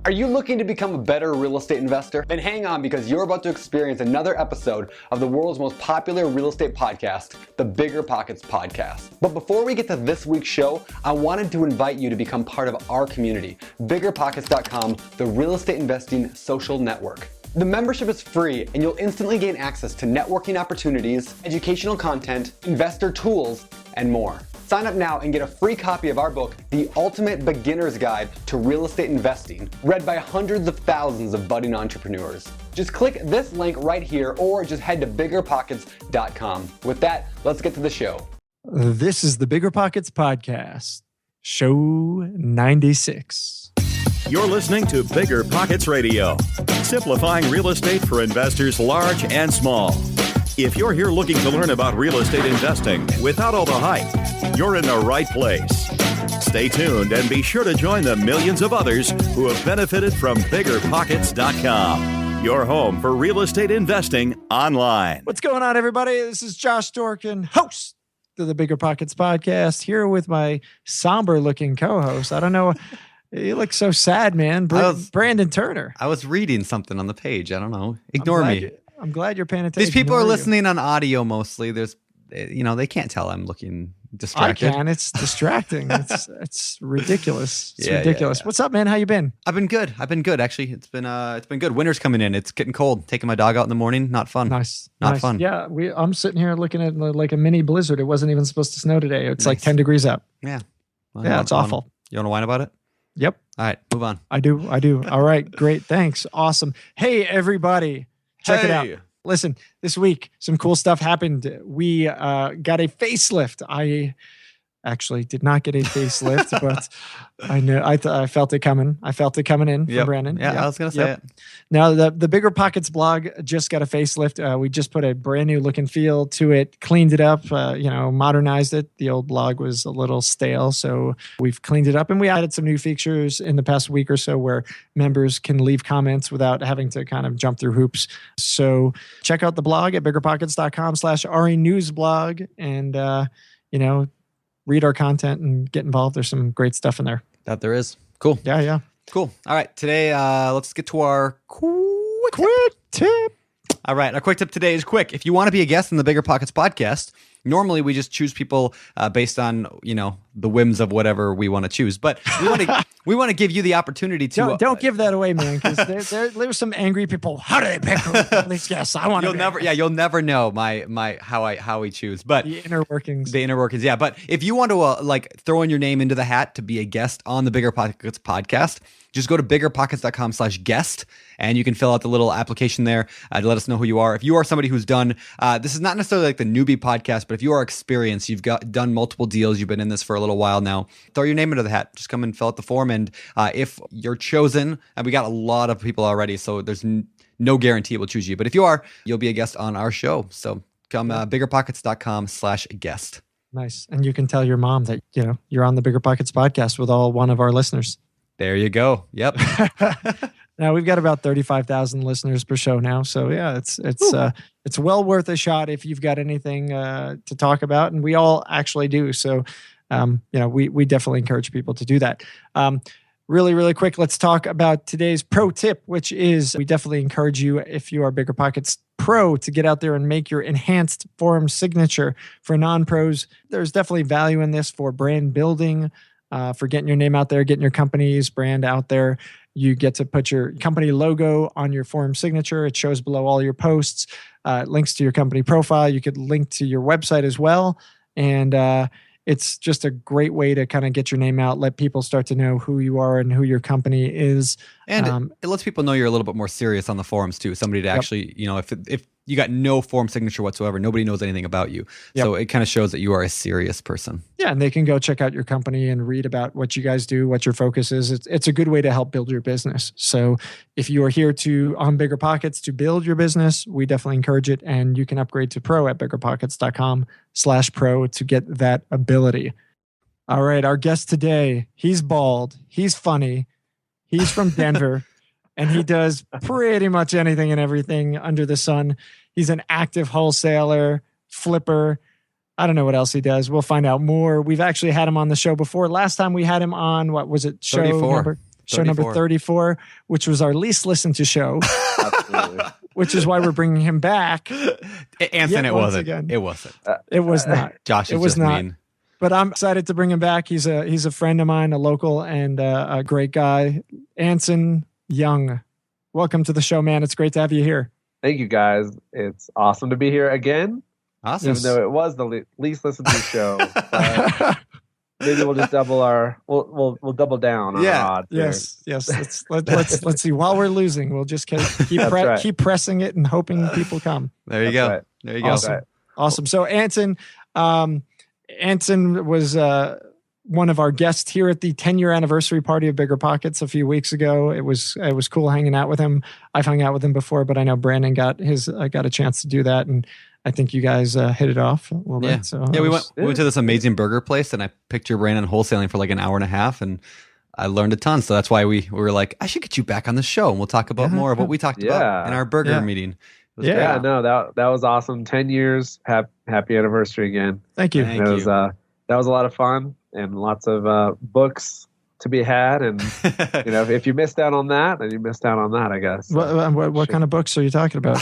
Are you looking to become a better real estate investor? Then hang on, because you're about to experience another episode of the world's most popular real estate podcast, the BiggerPockets Podcast. But before we get to this week's show, I wanted to invite you to become part of our community, BiggerPockets.com, the real estate investing social network. The membership is free, and you'll instantly gain access to networking opportunities, educational content, investor tools, and more. Sign up now and get a free copy of our book, The Ultimate Beginner's Guide to Real Estate Investing, read by hundreds of thousands of budding entrepreneurs. Just click this link right here or just head to BiggerPockets.com. With that, let's get to the show. This is the BiggerPockets Podcast, show 96. You're listening to BiggerPockets Radio, simplifying real estate for investors large and small. If you're here looking to learn about real estate investing without all the hype, you're in the right place. Stay tuned and be sure to join the millions of others who have benefited from BiggerPockets.com, your home for real estate investing online. What's going on, everybody? This is Josh Dorkin, host of the BiggerPockets Podcast, here with my somber-looking co-host. I don't know. You look so sad, man. Brandon Turner. I was reading something on the page. I don't know. Ignore me. I'm glad you're paying attention. These people are listening on audio mostly. They can't tell I'm looking distracted. I can. It's distracting. It's ridiculous. It's ridiculous. Yeah. What's up, man? How you been? I've been good. Actually, it's been good. Winter's coming in. It's getting cold. Taking my dog out in the morning. Not fun. Nice. Not fun. Yeah. I'm sitting here looking at like a mini blizzard. It wasn't even supposed to snow today. It's like 10 degrees up. Yeah. Well, yeah. It's awful. You want to whine about it? Yep. All right. Move on. I do. All right. Great. Thanks. Awesome. Hey, everybody. Check it out. Listen, this week, some cool stuff happened. We got a facelift. I actually did not get a facelift, but I know I felt it coming. I felt it coming in from Brandon. Yeah, I was going to say it. Now, the BiggerPockets blog just got a facelift. We just put a brand new look and feel to it, cleaned it up, modernized it. The old blog was a little stale, so we've cleaned it up. And we added some new features in the past week or so where members can leave comments without having to kind of jump through hoops. So check out the blog at biggerpockets.com/renewsblog and, read our content and get involved. There's some great stuff in there. That there is. Cool. Yeah. Cool. All right. Today, let's get to our quick tip. All right. Our quick tip today is quick. If you want to be a guest in the BiggerPockets podcast, normally we just choose people based on, the whims of whatever we want to choose. But we want to give you the opportunity to don't give that away, man, because there were some angry people. How do they pick these guests? I want to. You'll never know my how we choose, but the inner workings. Yeah. But if you want to throw in your name into the hat to be a guest on the BiggerPockets podcast, just go to biggerpockets.com/guest and you can fill out the little application there to let us know who you are. If you are somebody who's done, this is not necessarily like the newbie podcast, but if you are experienced, you've done multiple deals, you've been in this for a little while now, throw your name into the hat. Just come and fill out the form. And if you're chosen, and we got a lot of people already, so there's no guarantee it will choose you. But if you are, you'll be a guest on our show. So come biggerpockets.com/guest. Nice. And you can tell your mom that, you're on the BiggerPockets podcast with one of our listeners. There you go. Yep. Now we've got about 35,000 listeners per show now. So yeah, it's well worth a shot if you've got anything to talk about, and we all actually do. So, we definitely encourage people to do that. Really, really quick, let's talk about today's pro tip, which is we definitely encourage you, if you are BiggerPockets Pro, to get out there and make your enhanced form signature. For non-pros, there's definitely value in this for brand building, for getting your name out there, getting your company's brand out there. You get to put your company logo on your form signature. It shows below all your posts, links to your company profile. You could link to your website as well. And it's just a great way to kind of get your name out, let people start to know who you are and who your company is. And it lets people know you're a little bit more serious on the forums too. Somebody to actually, if you got no form signature whatsoever, nobody knows anything about you. Yep. So it kind of shows that you are a serious person. Yeah, and they can go check out your company and read about what you guys do, what your focus is. It's a good way to help build your business. So if you are here on BiggerPockets to build your business, we definitely encourage it. And you can upgrade to pro at biggerpockets.com/pro to get that ability. All right, our guest today, he's bald, he's funny, he's from Denver, and he does pretty much anything and everything under the sun. He's an active wholesaler, flipper. I don't know what else he does. We'll find out more. We've actually had him on the show before. Last time we had him on, what was it? Show 34. Number show number 34. 34, which was our least listened to show. Absolutely. Which is why we're bringing him back. Anson, Yet it once wasn't. again. It wasn't. It was not. Josh it is was just not. mean. But I'm excited to bring him back. He's a friend of mine, a local, and a great guy, Anson Young. Welcome to the show, man. It's great to have you here. Thank you, guys. It's awesome to be here again, Awesome. even though it was the least listened to show. Maybe we'll just double we'll double down on our odds. Yes. Let's see. While we're losing, we'll just keep pressing it and hoping people come. There you That's go. right. There you go. Awesome. Right. Awesome. So Anson was one of our guests here at the 10-year anniversary party of BiggerPockets a few weeks ago. It was cool hanging out with him. I've hung out with him before, but I know Brandon got a chance to do that, and I think you guys hit it off a little bit. So we went to this amazing burger place, and I picked your brain on wholesaling for like an hour and a half, and I learned a ton. So that's why we were like, I should get you back on the show, and we'll talk about more of what we talked about in our burger meeting. It was great. Yeah, no, that was awesome. 10 years. Happy anniversary again. Thank you. Thank you. That was a lot of fun and lots of books to be had. And if you missed out on that, then you missed out on that, I guess. So, what kind of books are you talking about?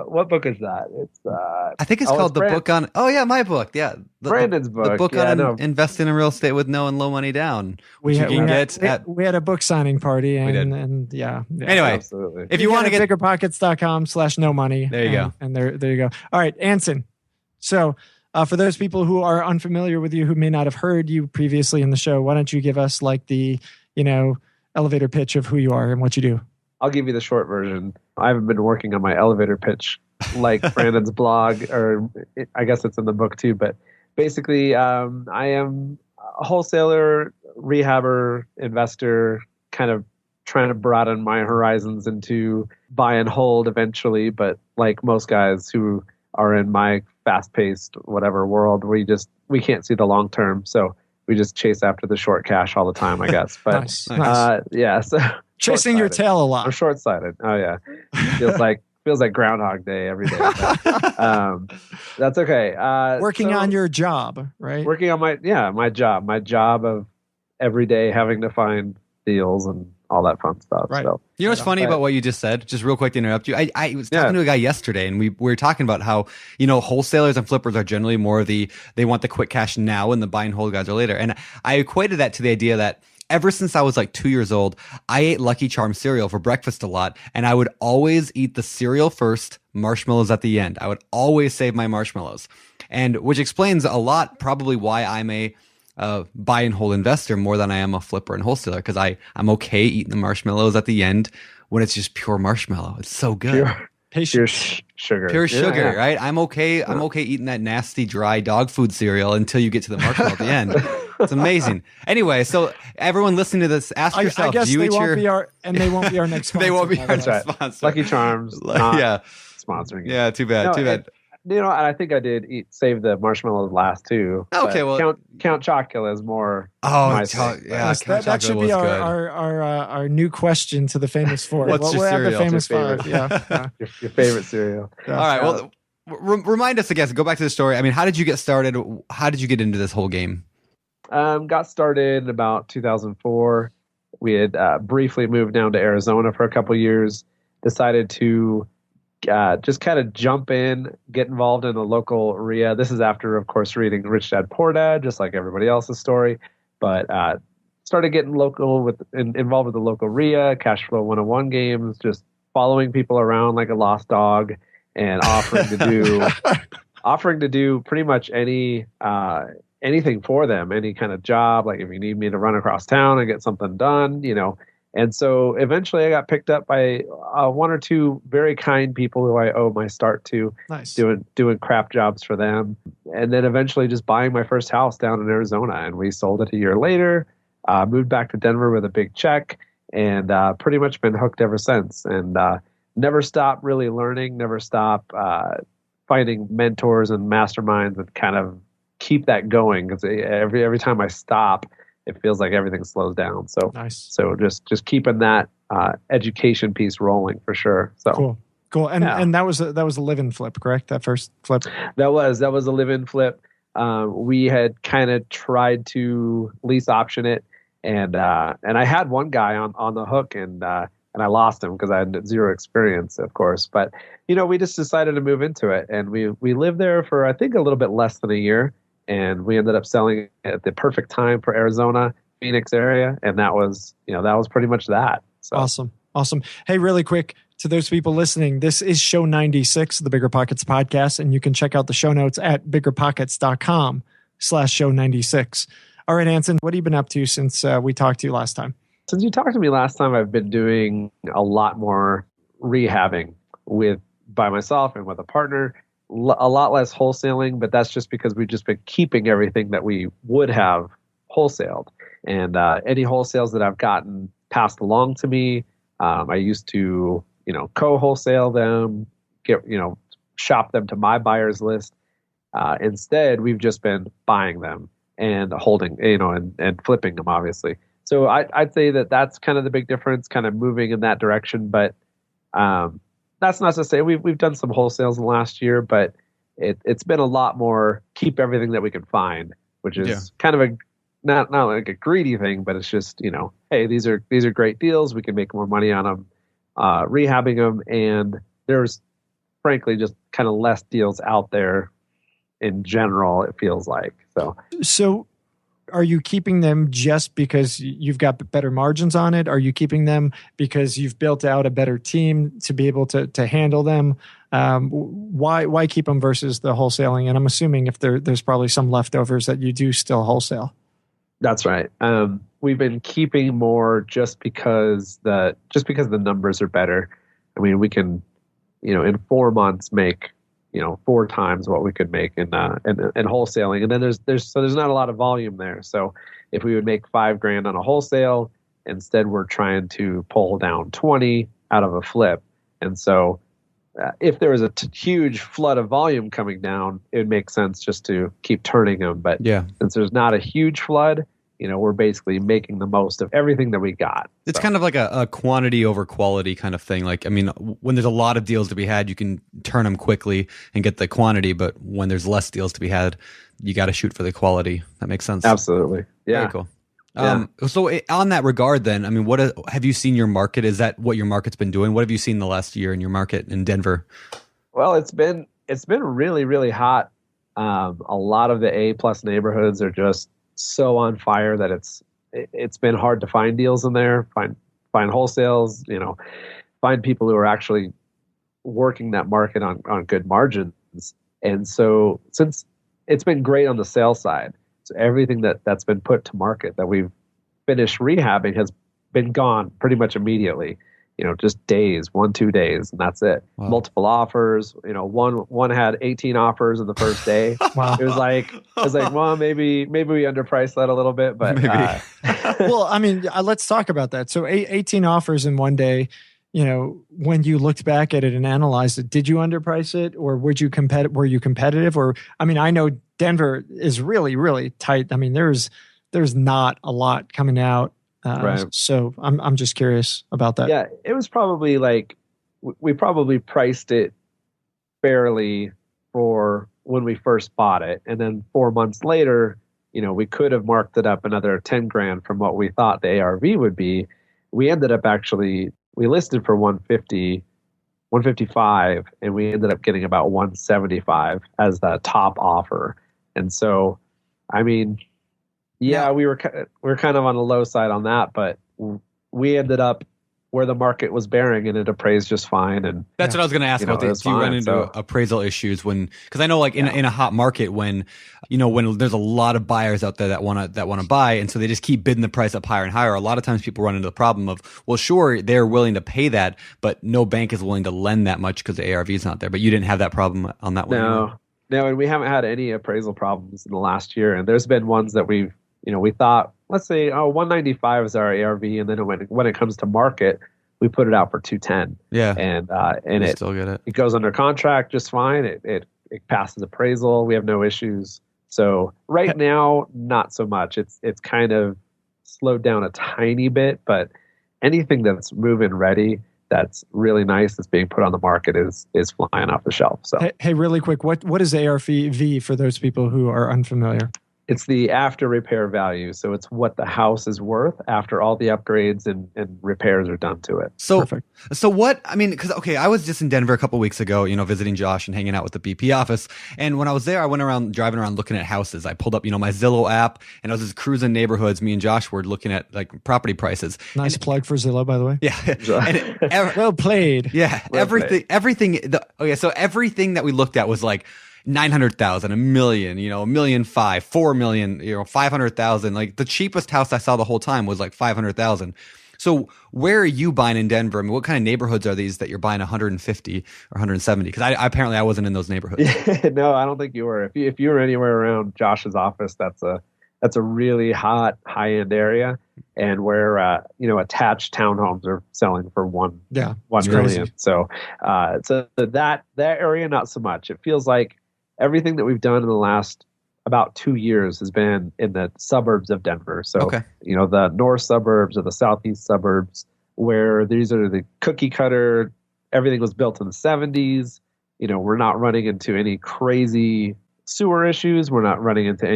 What book is that? It's I think it's called the book on. Oh yeah, my book. Yeah, Brandon's book. The book on investing in real estate with no and low money down. We had a book signing party, and yeah. Anyway, absolutely. If you want to get biggerpockets.com/no money. There you go. And there you go. All right, Anson. So for those people who are unfamiliar with you, who may not have heard you previously in the show, why don't you give us like the elevator pitch of who you are and what you do? I'll give you the short version. I haven't been working on my elevator pitch like Brandon's blog, or I guess it's in the book too. But basically, I am a wholesaler, rehabber, investor, kind of trying to broaden my horizons into buy and hold eventually. But like most guys who are in my fast-paced whatever world, we can't see the long term, so we just chase after the short cash all the time, I guess. But nice. Yeah, so chasing your tail a lot. We're short-sighted. Oh yeah, feels like Groundhog Day every day. But, that's okay. Working on your job, right? Working on my job of every day having to find deals and all that fun stuff. Right. So, You know what's funny about what you just said? Just real quick to interrupt you. I was talking to a guy yesterday, and we were talking about how, wholesalers and flippers are generally more they want the quick cash now, and the buy and hold guys are later. And I equated that to the idea that ever since I was like 2 years old, I ate Lucky Charms cereal for breakfast a lot, and I would always eat the cereal first, marshmallows at the end. I would always save my marshmallows, and which explains a lot, probably why I'm a buy and hold investor more than I am a flipper and wholesaler, because I'm okay eating the marshmallows at the end when it's just pure marshmallow. It's so good. Pure sugar. Pure sugar, right? I'm okay eating that nasty dry dog food cereal until you get to the marshmallow at the end. It's amazing. Anyway, so everyone listening to this, ask yourself, I guess do you they eat won't your... be our next sponsor. They won't be our That's right. sponsor. Lucky Charms. Yeah. Sponsoring it. Yeah, too bad. Too bad. And I think I did save the marshmallows last too. Okay, well, Count Chocula is more. yeah, that should be our new question to the famous four. What's your cereal? The famous Your five? Yeah. Your favorite cereal. All right. Well, remind us again. Go back to the story. I mean, how did you get started? How did you get into this whole game? Got started in about 2004. We had briefly moved down to Arizona for a couple years. Decided to just kind of jump in, get involved in the local RIA. This is after, of course, reading Rich Dad Poor Dad, just like everybody else's story. But started getting involved with the local RIA, Cash Flow 101 games, just following people around like a lost dog, and offering to do pretty much anything for them, any kind of job. Like if you need me to run across town and get something done, And so eventually I got picked up by one or two very kind people who I owe my start to. Nice. Doing crap jobs for them. And then eventually just buying my first house down in Arizona. And we sold it a year later, moved back to Denver with a big check, and pretty much been hooked ever since. And never stopped really learning, never stopped finding mentors and masterminds, and kind of keep that going, because every time I stop, it feels like everything slows down. So nice. So just keeping that education piece rolling for sure. So cool. And that was a live-in flip, correct? That first flip. That was a live-in flip. We had kind of tried to lease option it, And I had one guy on the hook, and I lost him because I had zero experience, of course. But we just decided to move into it, and we lived there for I think a little bit less than a year, and we ended up selling at the perfect time for Arizona, Phoenix area, and that was pretty much that. So. Awesome. Hey, really quick, to those people listening, this is show 96 of the Bigger Pockets podcast, and you can check out the show notes at biggerpockets.com/show 96. All right, Anson, what have you been up to since we talked to you last time? Since you talked to me last time, I've been doing a lot more rehabbing by myself and with a partner, a lot less wholesaling, but that's just because we've just been keeping everything that we would have wholesaled. And any wholesales that I've gotten passed along to me, I used to, co-wholesale them, shop them to my buyer's list. Instead, we've just been buying them and holding, and flipping them, obviously. So I'd say that that's kind of the big difference, kind of moving in that direction. But that's not to say we've done some wholesales in the last year, but it's been a lot more keep everything that we can find, which is kind of not like a greedy thing, but it's just, hey, these are great deals. We can make more money on them, rehabbing them. And there's frankly just kind of less deals out there in general, it feels like. So are you keeping them just because you've got better margins on it? Are you keeping them because you've built out a better team to be able to handle them? Why keep them versus the wholesaling? And I'm assuming if there's probably some leftovers that you do still wholesale. That's right. We've been keeping more just because the numbers are better. I mean, we can, in 4 months make 4 times what we could make in wholesaling, and then there's not a lot of volume there. So if we would make $5,000 on a wholesale, instead we're trying to pull down 20 out of a flip. And so if there was a huge flood of volume coming down, it would make sense just to keep turning them. But since there's not a huge flood, we're basically making the most of everything that we got. It's kind of like a quantity over quality kind of thing. Like, I mean, when there's a lot of deals to be had, you can turn them quickly and get the quantity. But when there's less deals to be had, you got to shoot for the quality. That makes sense. Absolutely. Yeah. Very cool. So on that regard, then, I mean, have you seen your market? Is that what your market's been doing? What have you seen the last year in your market in Denver? Well, it's been really, really hot. A lot of the A+ neighborhoods are just so on fire that it's been hard to find deals in there, find wholesales, find people who are actually working that market on good margins. And so since it's been great on the sales side, so everything that's been put to market that we've finished rehabbing has been gone pretty much immediately. Just days, 1-2 days, and that's it. Wow. Multiple offers. One had 18 offers in the first day. Wow. It was like, well, maybe we underpriced that a little bit, but well, I mean, let's talk about that. So 18 offers in one day. When you looked back at it and analyzed it, did you underprice it, or were you competitive? Or, I mean, I know Denver is really, really tight. I mean, there's not a lot coming out. Right. So I'm just curious about that. Yeah, it was probably like we probably priced it fairly for when we first bought it, and then 4 months later, we could have marked it up another $10,000 from what we thought the ARV would be. We ended up we listed for 150, 155, and we ended up getting about 175 as the top offer. And so, I mean. Yeah, we were kind of on the low side on that, but we ended up where the market was bearing, and it appraised just fine. And that's what I was going to ask about. Do you run into appraisal issues because I know, like in a hot market, when there's a lot of buyers out there that want to buy, and so they just keep bidding the price up higher and higher. A lot of times, people run into the problem of, well, sure, they're willing to pay that, but no bank is willing to lend that much because the ARV is not there. But you didn't have that problem on that one. No, and we haven't had any appraisal problems in the last year. And there's been ones that we thought, let's say, 195 is our ARV, and then when it comes to market, we put it out for 210. Yeah, and it still get it. It goes under contract just fine. It passes appraisal. We have no issues. So right now, not so much. It's kind of slowed down a tiny bit, but anything that's move-in ready, that's really nice, that's being put on the market is flying off the shelf. So hey, really quick, what is ARV for those people who are unfamiliar? It's the after repair value. So it's what the house is worth after all the upgrades and repairs are done to it. So, Perfect. so what, I mean, because, okay, I was just in Denver a couple weeks ago, visiting Josh and hanging out with the BP office. And when I was there, I went around, driving around looking at houses. I pulled up, my Zillow app, and I was just cruising neighborhoods. Me and Josh were looking at like property prices. Nice plug for Zillow, by the way. Yeah. Well played. Yeah. Everything. So everything that we looked at was like 900,000, $1 million, $1.5 million, $4 million, 500,000. Like the cheapest house I saw the whole time was like 500,000. So where are you buying in Denver? I mean, what kind of neighborhoods are these that you're buying 150 or 170? Because I wasn't in those neighborhoods. No, I don't think you were. If you were anywhere around Josh's office, that's a really hot high end area, and where attached townhomes are selling for $1 million. So that area, not so much. It feels like everything that we've done in the last about 2 years has been in the suburbs of Denver. So, the north suburbs or the southeast suburbs, where these are the cookie cutter, everything was built in the 70s. We're not running into any crazy sewer issues. We're not running into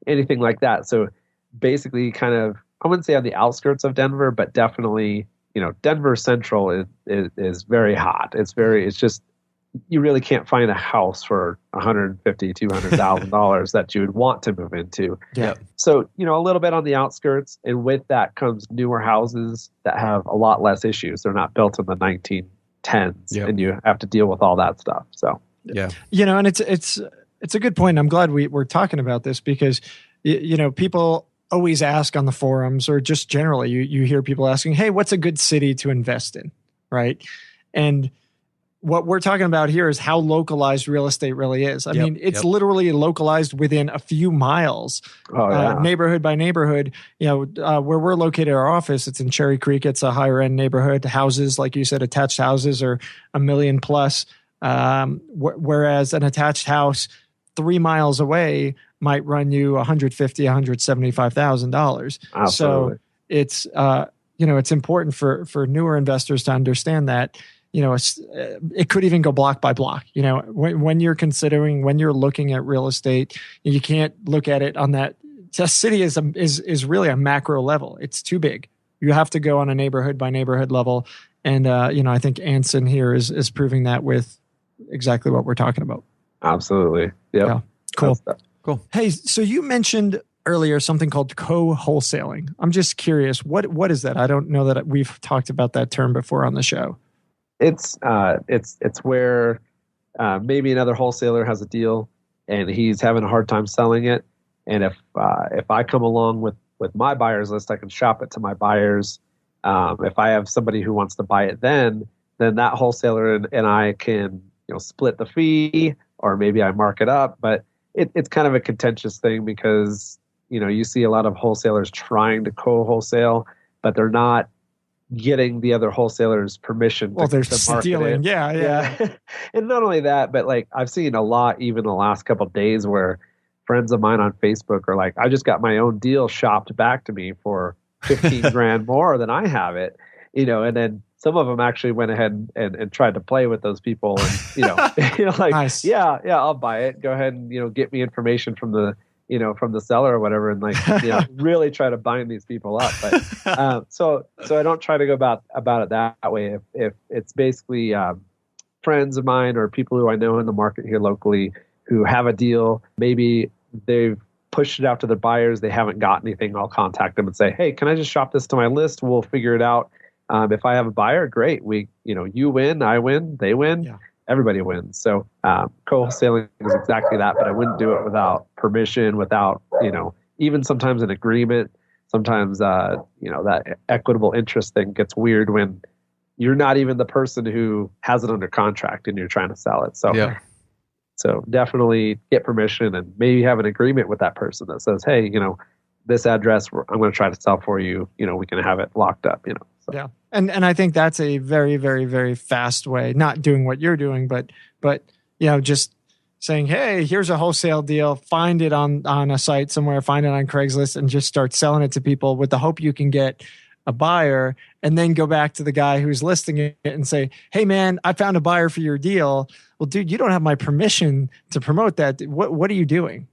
anything like that. So basically kind of, I wouldn't say on the outskirts of Denver, but definitely, Denver Central is very hot. It's just, you really can't find a house for $150,000, $200,000 that you would want to move into. Yeah. So, a little bit on the outskirts, and with that comes newer houses that have a lot less issues. They're not built in the 1910s, and you have to deal with all that stuff. So, yeah. And it's a good point. I'm glad we're talking about this because, people always ask on the forums, or just generally you hear people asking, hey, what's a good city to invest in? Right. And what we're talking about here is how localized real estate really is. I mean, it's literally localized within a few miles, neighborhood by neighborhood. Where we're located, our office, it's in Cherry Creek. It's a higher end neighborhood. Houses, like you said, attached houses are $1 million plus. Whereas an attached house 3 miles away might run you $150,000, $175,000. So it's it's important for newer investors to understand that. It could even go block by block. When you're looking at real estate, you can't look at it on that. A city is really a macro level. It's too big. You have to go on a neighborhood by neighborhood level. And, I think Anson here is proving that with exactly what we're talking about. Absolutely. Yep. Yeah. Cool. Cool. Hey, so you mentioned earlier something called co-wholesaling. I'm just curious, what is that? I don't know that we've talked about that term before on the show. It's where maybe another wholesaler has a deal and he's having a hard time selling it, and if I come along with my buyers list, I can shop it to my buyers. If I have somebody who wants to buy it, then that wholesaler and I can split the fee, or maybe I mark it up. But it's kind of a contentious thing because you see a lot of wholesalers trying to co-wholesale, but they're not getting the other wholesalers permission. Well, they're stealing. Yeah. And not only that, but like I've seen a lot, even the last couple of days, where friends of mine on Facebook are like, I just got my own deal shopped back to me for 15 grand more than I have it, and then some of them actually went ahead and tried to play with those people and, like, nice. Yeah, I'll buy it. Go ahead and, get me information from the, from the seller or whatever, and like, really try to bind these people up. But so I don't try to go about it that way. If it's basically friends of mine or people who I know in the market here locally who have a deal, maybe they've pushed it out to their buyers, they haven't got anything, I'll contact them and say, hey, can I just shop this to my list? We'll figure it out. If I have a buyer, great. You win, I win, they win. Yeah. Everybody wins. So co-wholesaling is exactly that, but I wouldn't do it without permission, without, even sometimes an agreement. Sometimes, that equitable interest thing gets weird when you're not even the person who has it under contract and you're trying to sell it. So definitely get permission and maybe have an agreement with that person that says, hey, this address I'm going to try to sell for you. We can have it locked up, So. Yeah. And I think that's a very, very, very fast way, not doing what you're doing, but just saying, hey, here's a wholesale deal, find it on a site somewhere, find it on Craigslist, and just start selling it to people with the hope you can get a buyer, and then go back to the guy who's listing it and say, hey man, I found a buyer for your deal. Well, dude, you don't have my permission to promote that. What are you doing?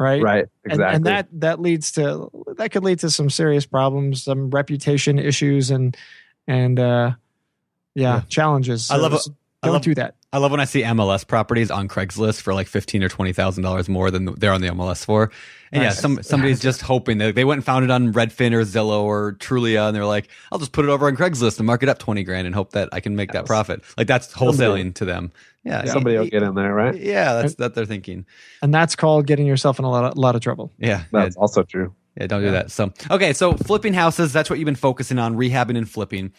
right? Right. Exactly. And that could lead to some serious problems, some reputation issues, and challenges. So, don't do that. I love when I see MLS properties on Craigslist for like $15,000 or $20,000 more than they're on the MLS for. And Nice. somebody's just hoping they went and found it on Redfin or Zillow or Trulia, and they're like, I'll just put it over on Craigslist and mark it up $20,000 and hope that I can make that profit. Like that's wholesaling to them. Yeah, somebody will get in there, right? Yeah, that's that they're thinking. And that's called getting yourself in a lot of trouble. Yeah, That's also true. Yeah, don't do that. So, okay, so flipping houses, that's what you've been focusing on, rehabbing and flipping.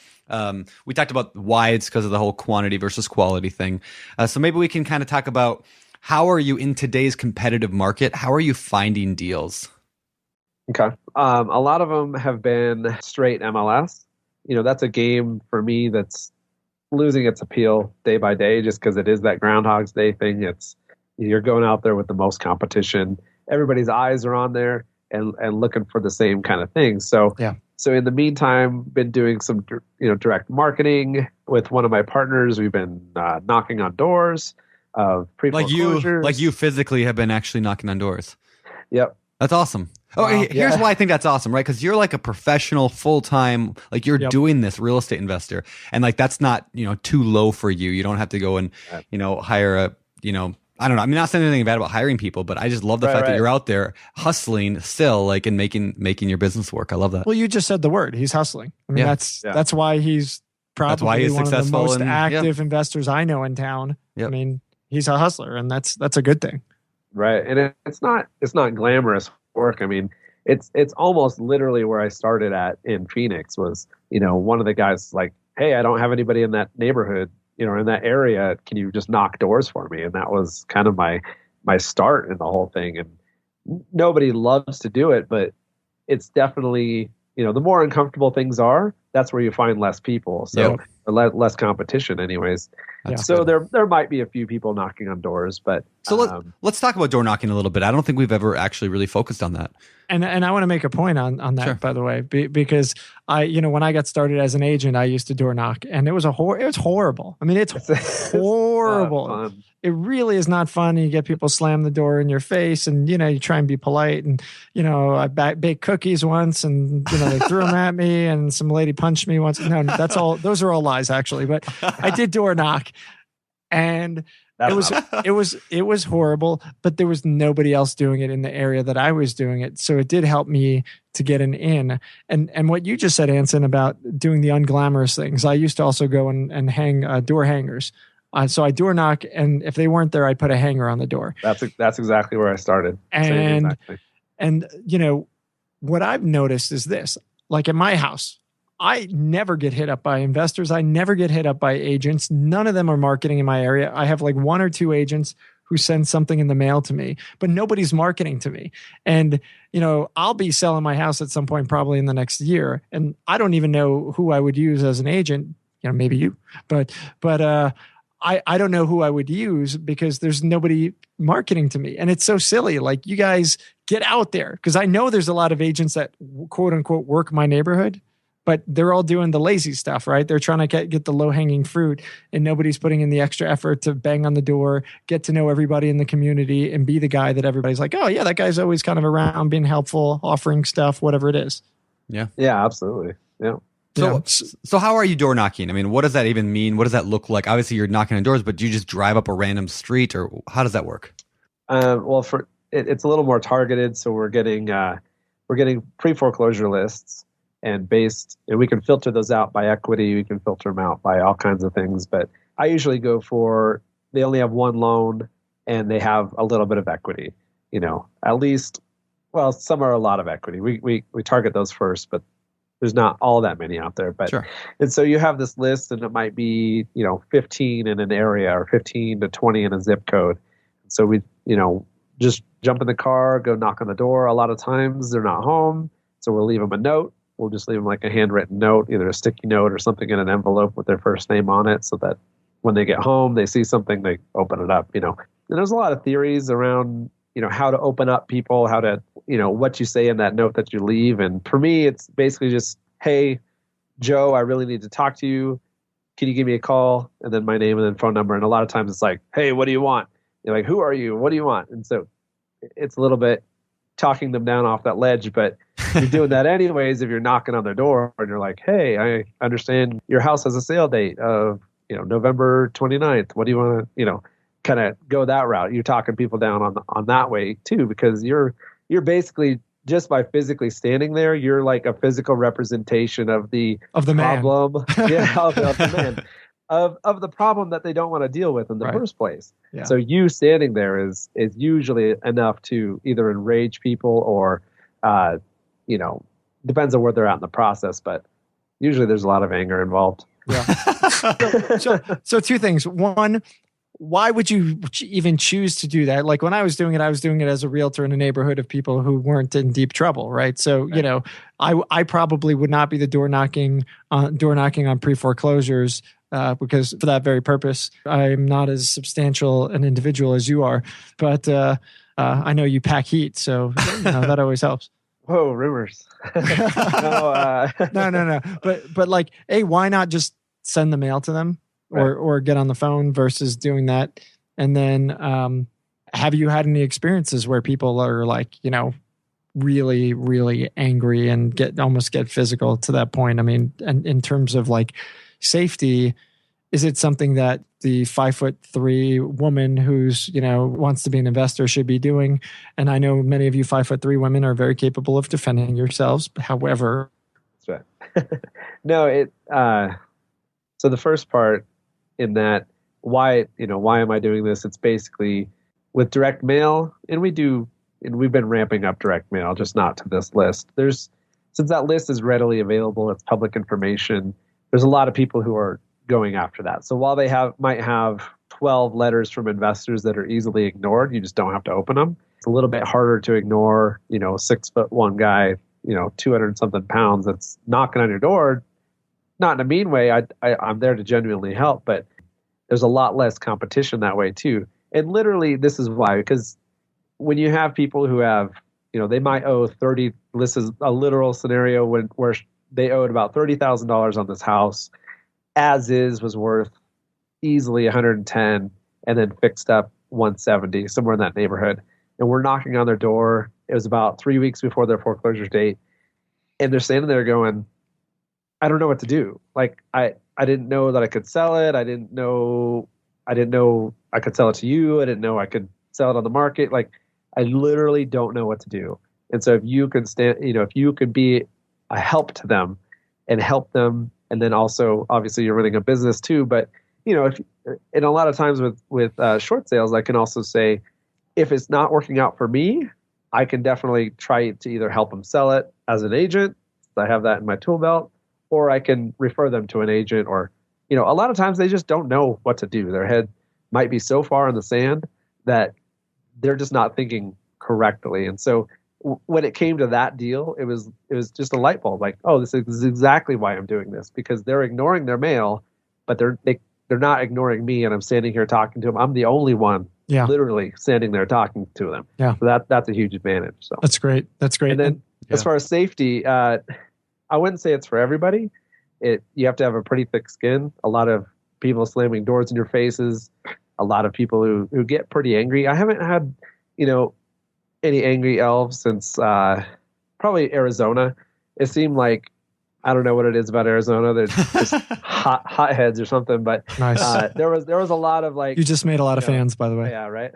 We talked about why it's because of the whole quantity versus quality thing. So maybe we can kind of talk about how are you in today's competitive market? How are you finding deals? Okay. A lot of them have been straight MLS. That's a game for me that's losing its appeal day by day just because it is that Groundhog's Day thing. You're going out there with the most competition. Everybody's eyes are on there and looking for the same kind of thing. So in the meantime, been doing some direct marketing with one of my partners. We've been knocking on doors of pre-foreclosures. Like you physically have been actually knocking on doors. Yep. That's awesome. Oh, wow. Here's why I think that's awesome, right? Because you're like a professional, full-time, like you're doing this real estate investor, and like that's not too low for you. You don't have to go and hire a I don't know. I'm not saying anything bad about hiring people, but I just love the fact that you're out there hustling still, like and making your business work. I love that. Well, you just said the word. He's hustling. I mean, that's why he's probably one of the most active investors I know in town. Yep. I mean, he's a hustler, and that's a good thing. Right, and it's not glamorous work. I mean, it's almost literally where I started at in Phoenix. Was one of the guys like, hey, I don't have anybody in that neighborhood, in that area. Can you just knock doors for me? And that was kind of my start in the whole thing. And nobody loves to do it, but it's definitely the more uncomfortable things are, that's where you find less people. So less competition, anyways. So there might be a few people knocking on doors, but let's talk about door knocking a little bit. I don't think we've ever actually really focused on that. And I want to make a point on that, by the way, because when I got started as an agent, I used to door knock, and it was horrible. I mean, it's horrible. It really is not fun. You get people slam the door in your face, and you try and be polite. And I baked cookies once, and they threw them at me, and some lady punched me once. No, that's all. Those are all lies, actually. But I did door knock, and it was horrible. But there was nobody else doing it in the area that I was doing it, so it did help me to get an in. And what you just said, Anson, about doing the unglamorous things, I used to also go and hang door hangers. So I door knock, and if they weren't there, I'd put a hanger on the door. That's exactly where I started. And what I've noticed is this: like in my house, I never get hit up by investors. I never get hit up by agents. None of them are marketing in my area. I have like one or two agents who send something in the mail to me, but nobody's marketing to me. And I'll be selling my house at some point, probably in the next year, and I don't even know who I would use as an agent. Maybe you, but. I don't know who I would use because there's nobody marketing to me. And it's so silly. Like, you guys get out there, because I know there's a lot of agents that quote unquote work my neighborhood, but they're all doing the lazy stuff, right? They're trying to get the low hanging fruit, and nobody's putting in the extra effort to bang on the door, get to know everybody in the community, and be the guy that everybody's like, oh yeah, that guy's always kind of around, being helpful, offering stuff, whatever it is. Yeah, absolutely. Yeah. So how are you door knocking? I mean, what does that even mean? What does that look like? Obviously, you're knocking on doors, but do you just drive up a random street, or how does that work? Well, it's a little more targeted. So we're getting pre-foreclosure lists, and we can filter those out by equity. We can filter them out by all kinds of things. But I usually go for, they only have one loan and they have a little bit of equity. At least, well, some are a lot of equity. We target those first, but there's not all that many out there. But And so you have this list, and it might be 15 in an area, or 15 to 20 in a zip code. So we just jump in the car, go knock on the door. A lot of times they're not home, so we'll leave them a note. We'll just leave them like a handwritten note, either a sticky note or something in an envelope with their first name on it, so that when they get home, they see something, they open it up. And there's a lot of theories around how to open up people, how to, what you say in that note that you leave. And for me, it's basically just, hey, Joe, I really need to talk to you. Can you give me a call? And then my name and then phone number. And a lot of times it's like, hey, what do you want? You're like, who are you? What do you want? And so it's a little bit talking them down off that ledge, but you're doing that anyways if you're knocking on their door and you're like, hey, I understand your house has a sale date of, November 29th. What do you want to, kind of go that route? You're talking people down on that way too, because you're basically, just by physically standing there, you're like a physical representation of the problem. Yeah, of the man. Of the problem that they don't want to deal with in the first place. Yeah. So you standing there is usually enough to either enrage people or, depends on where they're at in the process, but usually there's a lot of anger involved. Yeah. So two things. One, why would you even choose to do that? Like when I was doing it as a realtor in a neighborhood of people who weren't in deep trouble, right? So, I probably would not be the door knocking on pre-foreclosures because for that very purpose, I'm not as substantial an individual as you are. But I know you pack heat, so that always helps. Whoa, rumors. No. But like, hey, why not just send the mail to them? Or get on the phone versus doing that. And then have you had any experiences where people are like, really, really angry and almost get physical to that point? I mean, and in terms of like safety, is it something that the 5'3" woman who's, wants to be an investor should be doing? And I know many of you 5'3" women are very capable of defending yourselves. However, that's right. No, so the first part, in that, why am I doing this? It's basically with direct mail, and we've been ramping up direct mail, just not to this list. Since that list is readily available, it's public information, there's a lot of people who are going after that. So while they might have 12 letters from investors that are easily ignored, you just don't have to open them. It's a little bit harder to ignore, 6'1" guy, 200 something pounds that's knocking on your door. Not in a mean way. I'm there to genuinely help, but there's a lot less competition that way too. And literally, this is why, because when you have people who have, they might owe 30. This is a literal scenario where they owed about $30,000 on this house, as is was worth easily 110, and then fixed up 170, somewhere in that neighborhood. And we're knocking on their door. It was about 3 weeks before their foreclosure date, and they're standing there going, I don't know what to do. Like I didn't know that I could sell it. I didn't know I could sell it to you. I didn't know I could sell it on the market. Like I literally don't know what to do. And so if you could if you could be a help to them and help them, and then also obviously you're running a business too. But and a lot of times with short sales, I can also say, if it's not working out for me, I can definitely try to either help them sell it as an agent. I have that in my tool belt. Or I can refer them to an agent, or, a lot of times they just don't know what to do. Their head might be so far in the sand that they're just not thinking correctly. And so when it came to that deal, it was just a light bulb. Like, oh, this is exactly why I'm doing this, because they're ignoring their mail, but they're not ignoring me. And I'm standing here talking to them. I'm the only one literally standing there talking to them. Yeah. So that's a huge advantage. So that's great. And then as far as safety, I wouldn't say it's for everybody. You have to have a pretty thick skin. A lot of people slamming doors in your faces. A lot of people who get pretty angry. I haven't had, any angry elves since probably Arizona. It seemed like, I don't know what it is about Arizona. There's just hotheads or something. But nice. There was a lot of like. You just made a lot of fans, by the way. Yeah, right.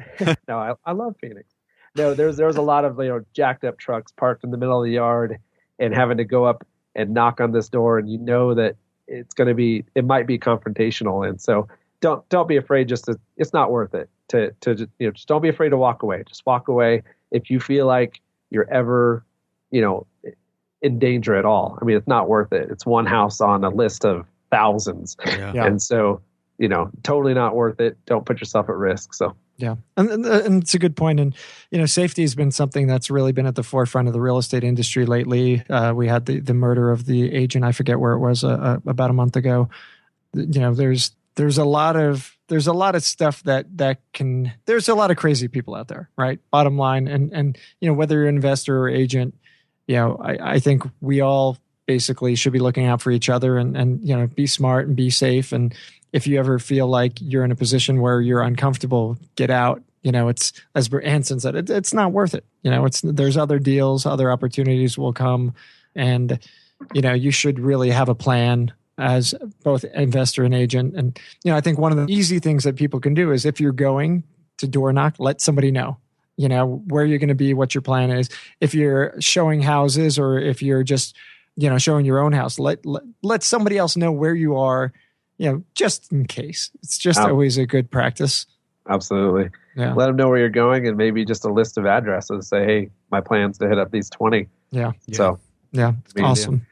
No, I love Phoenix. No, there was a lot of jacked up trucks parked in the middle of the yard, and having to go up and knock on this door, and that it might be confrontational. And so don't be afraid. It's not worth it just don't be afraid to walk away. Just walk away if you feel like you're ever, in danger at all. I mean, it's not worth it. It's one house on a list of thousands. Yeah. And so, totally not worth it. Don't put yourself at risk. So. Yeah. And it's a good point. And, safety has been something that's really been at the forefront of the real estate industry lately. We had the murder of the agent. I forget where it was about a month ago. There's a lot of stuff there's a lot of crazy people out there, right? Bottom line. And whether you're an investor or agent, I think we all basically should be looking out for each other and be smart and be safe. And if you ever feel like you're in a position where you're uncomfortable, get out, it's, as Anson said, it's not worth it. There's other deals, other opportunities will come, and you should really have a plan as both investor and agent. And I think one of the easy things that people can do is, if you're going to door knock, let somebody know, where you're going to be, what your plan is. If you're showing houses, or if you're just showing your own house, let somebody else know where you are, just in case. It's just always a good practice. Absolutely. Yeah. Let them know where you're going, and maybe just a list of addresses. Say, hey, my plan's to hit up these 20. Yeah. So yeah, awesome.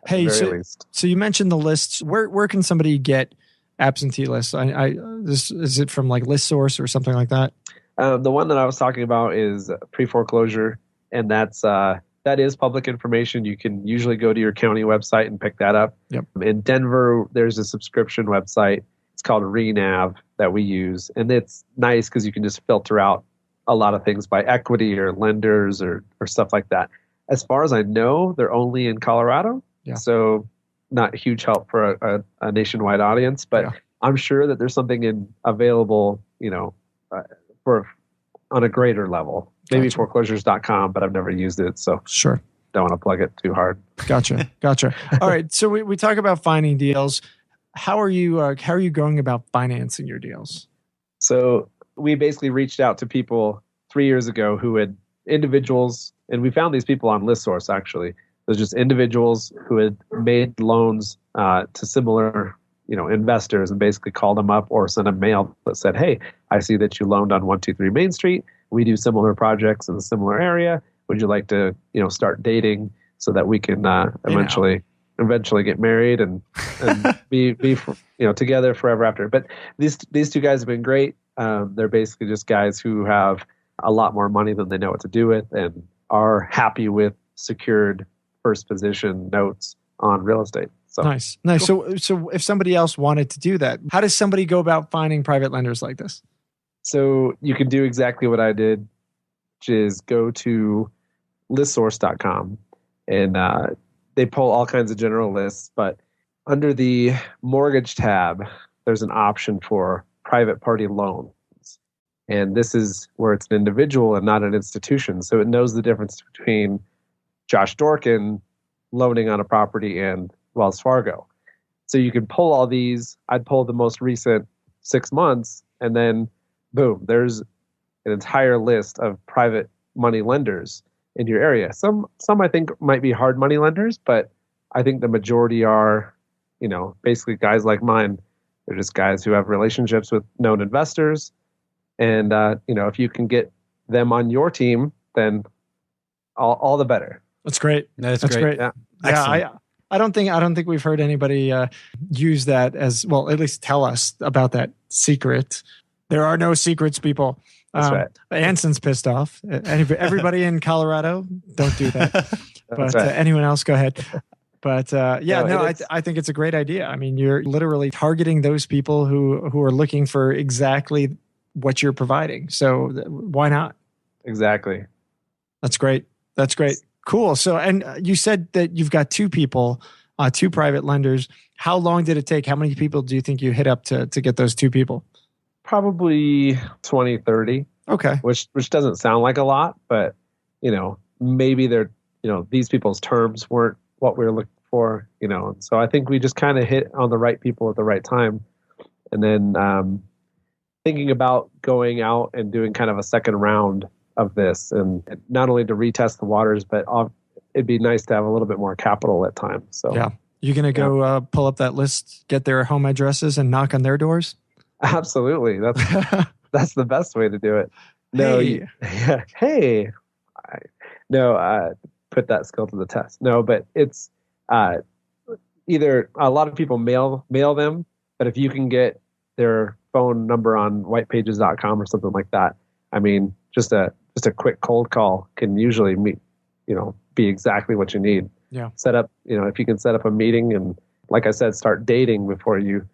Hey, least. So you mentioned the lists. Where can somebody get absentee lists? Is it from like ListSource or something like that? The one that I was talking about is pre-foreclosure, and that is public information. You can usually go to your county website and pick that up. Yep. In Denver, there's a subscription website. It's called Rehab that we use, and it's nice because you can just filter out a lot of things by equity or lenders or stuff like that. As far as I know, they're only in Colorado, so not a huge help for a nationwide audience. But I'm sure that there's something available, for on a greater level. Maybe foreclosures.com, but I've never used it, so sure, don't want to plug it too hard. Gotcha. All right, so we talk about finding deals. How are you going about financing your deals? So we basically reached out to people 3 years ago who had individuals, and we found these people on ListSource. Actually, there's just individuals who had made loans to similar investors, and basically called them up or sent a mail that said, hey, I see that you loaned on 123 Main Street. We do similar projects in a similar area. Would you like to, start dating so that we can eventually get married and be together forever after? But these two guys have been great. They're basically just guys who have a lot more money than they know what to do with, and are happy with secured first position notes on real estate. So nice. Cool. So if somebody else wanted to do that, how does somebody go about finding private lenders like this? So you can do exactly what I did, which is go to listsource.com, and they pull all kinds of general lists. But under the mortgage tab, there's an option for private party loans. And this is where it's an individual and not an institution. So it knows the difference between Josh Dorkin loaning on a property and Wells Fargo. So you can pull all these. I'd pull the most recent 6 months, and then boom, there's an entire list of private money lenders in your area. Some I think might be hard money lenders, but I think the majority are, basically guys like mine. They're just guys who have relationships with known investors. And, if you can get them on your team, then all the better. That's great. That's great. Yeah. I don't think we've heard anybody use that as well. At least tell us about that secret. There are no secrets, people. That's right. Anson's pissed off. Everybody in Colorado, don't do that. But right. Anyone else, go ahead. But I think it's a great idea. I mean, you're literally targeting those people who are looking for exactly what you're providing. So why not? Exactly. That's great. Cool. So, and you said that you've got two people, two private lenders. How long did it take? How many people do you think you hit up to get those two people? Probably 20, 30. Okay. Which doesn't sound like a lot, but maybe they're, these people's terms weren't what we were looking for, So I think we just kind of hit on the right people at the right time. And then thinking about going out and doing kind of a second round of this, and not only to retest the waters, but it'd be nice to have a little bit more capital at times. So yeah, you're gonna go pull up that list, get their home addresses, and knock on their doors. Absolutely, that's the best way to do it. Put that skill to the test. No, but it's either a lot of people mail them, but if you can get their phone number on whitepages.com or something like that, I mean, just a quick cold call can usually be exactly what you need. Yeah. Set up, if you can set up a meeting and, like I said, start dating before you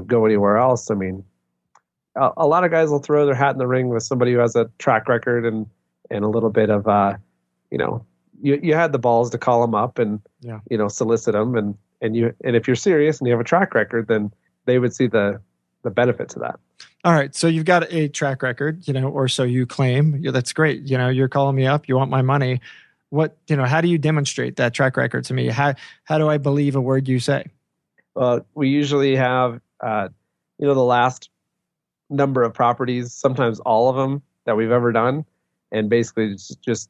go anywhere else. I mean, a lot of guys will throw their hat in the ring with somebody who has a track record and a little bit of, you had the balls to call them up and, solicit them. And if you're serious and you have a track record, then they would see the benefit to that. All right. So you've got a track record, or so you claim. Yeah, that's great. You're calling me up. You want my money. How do you demonstrate that track record to me? How do I believe a word you say? Well, we usually have, the last number of properties, sometimes all of them that we've ever done, and basically just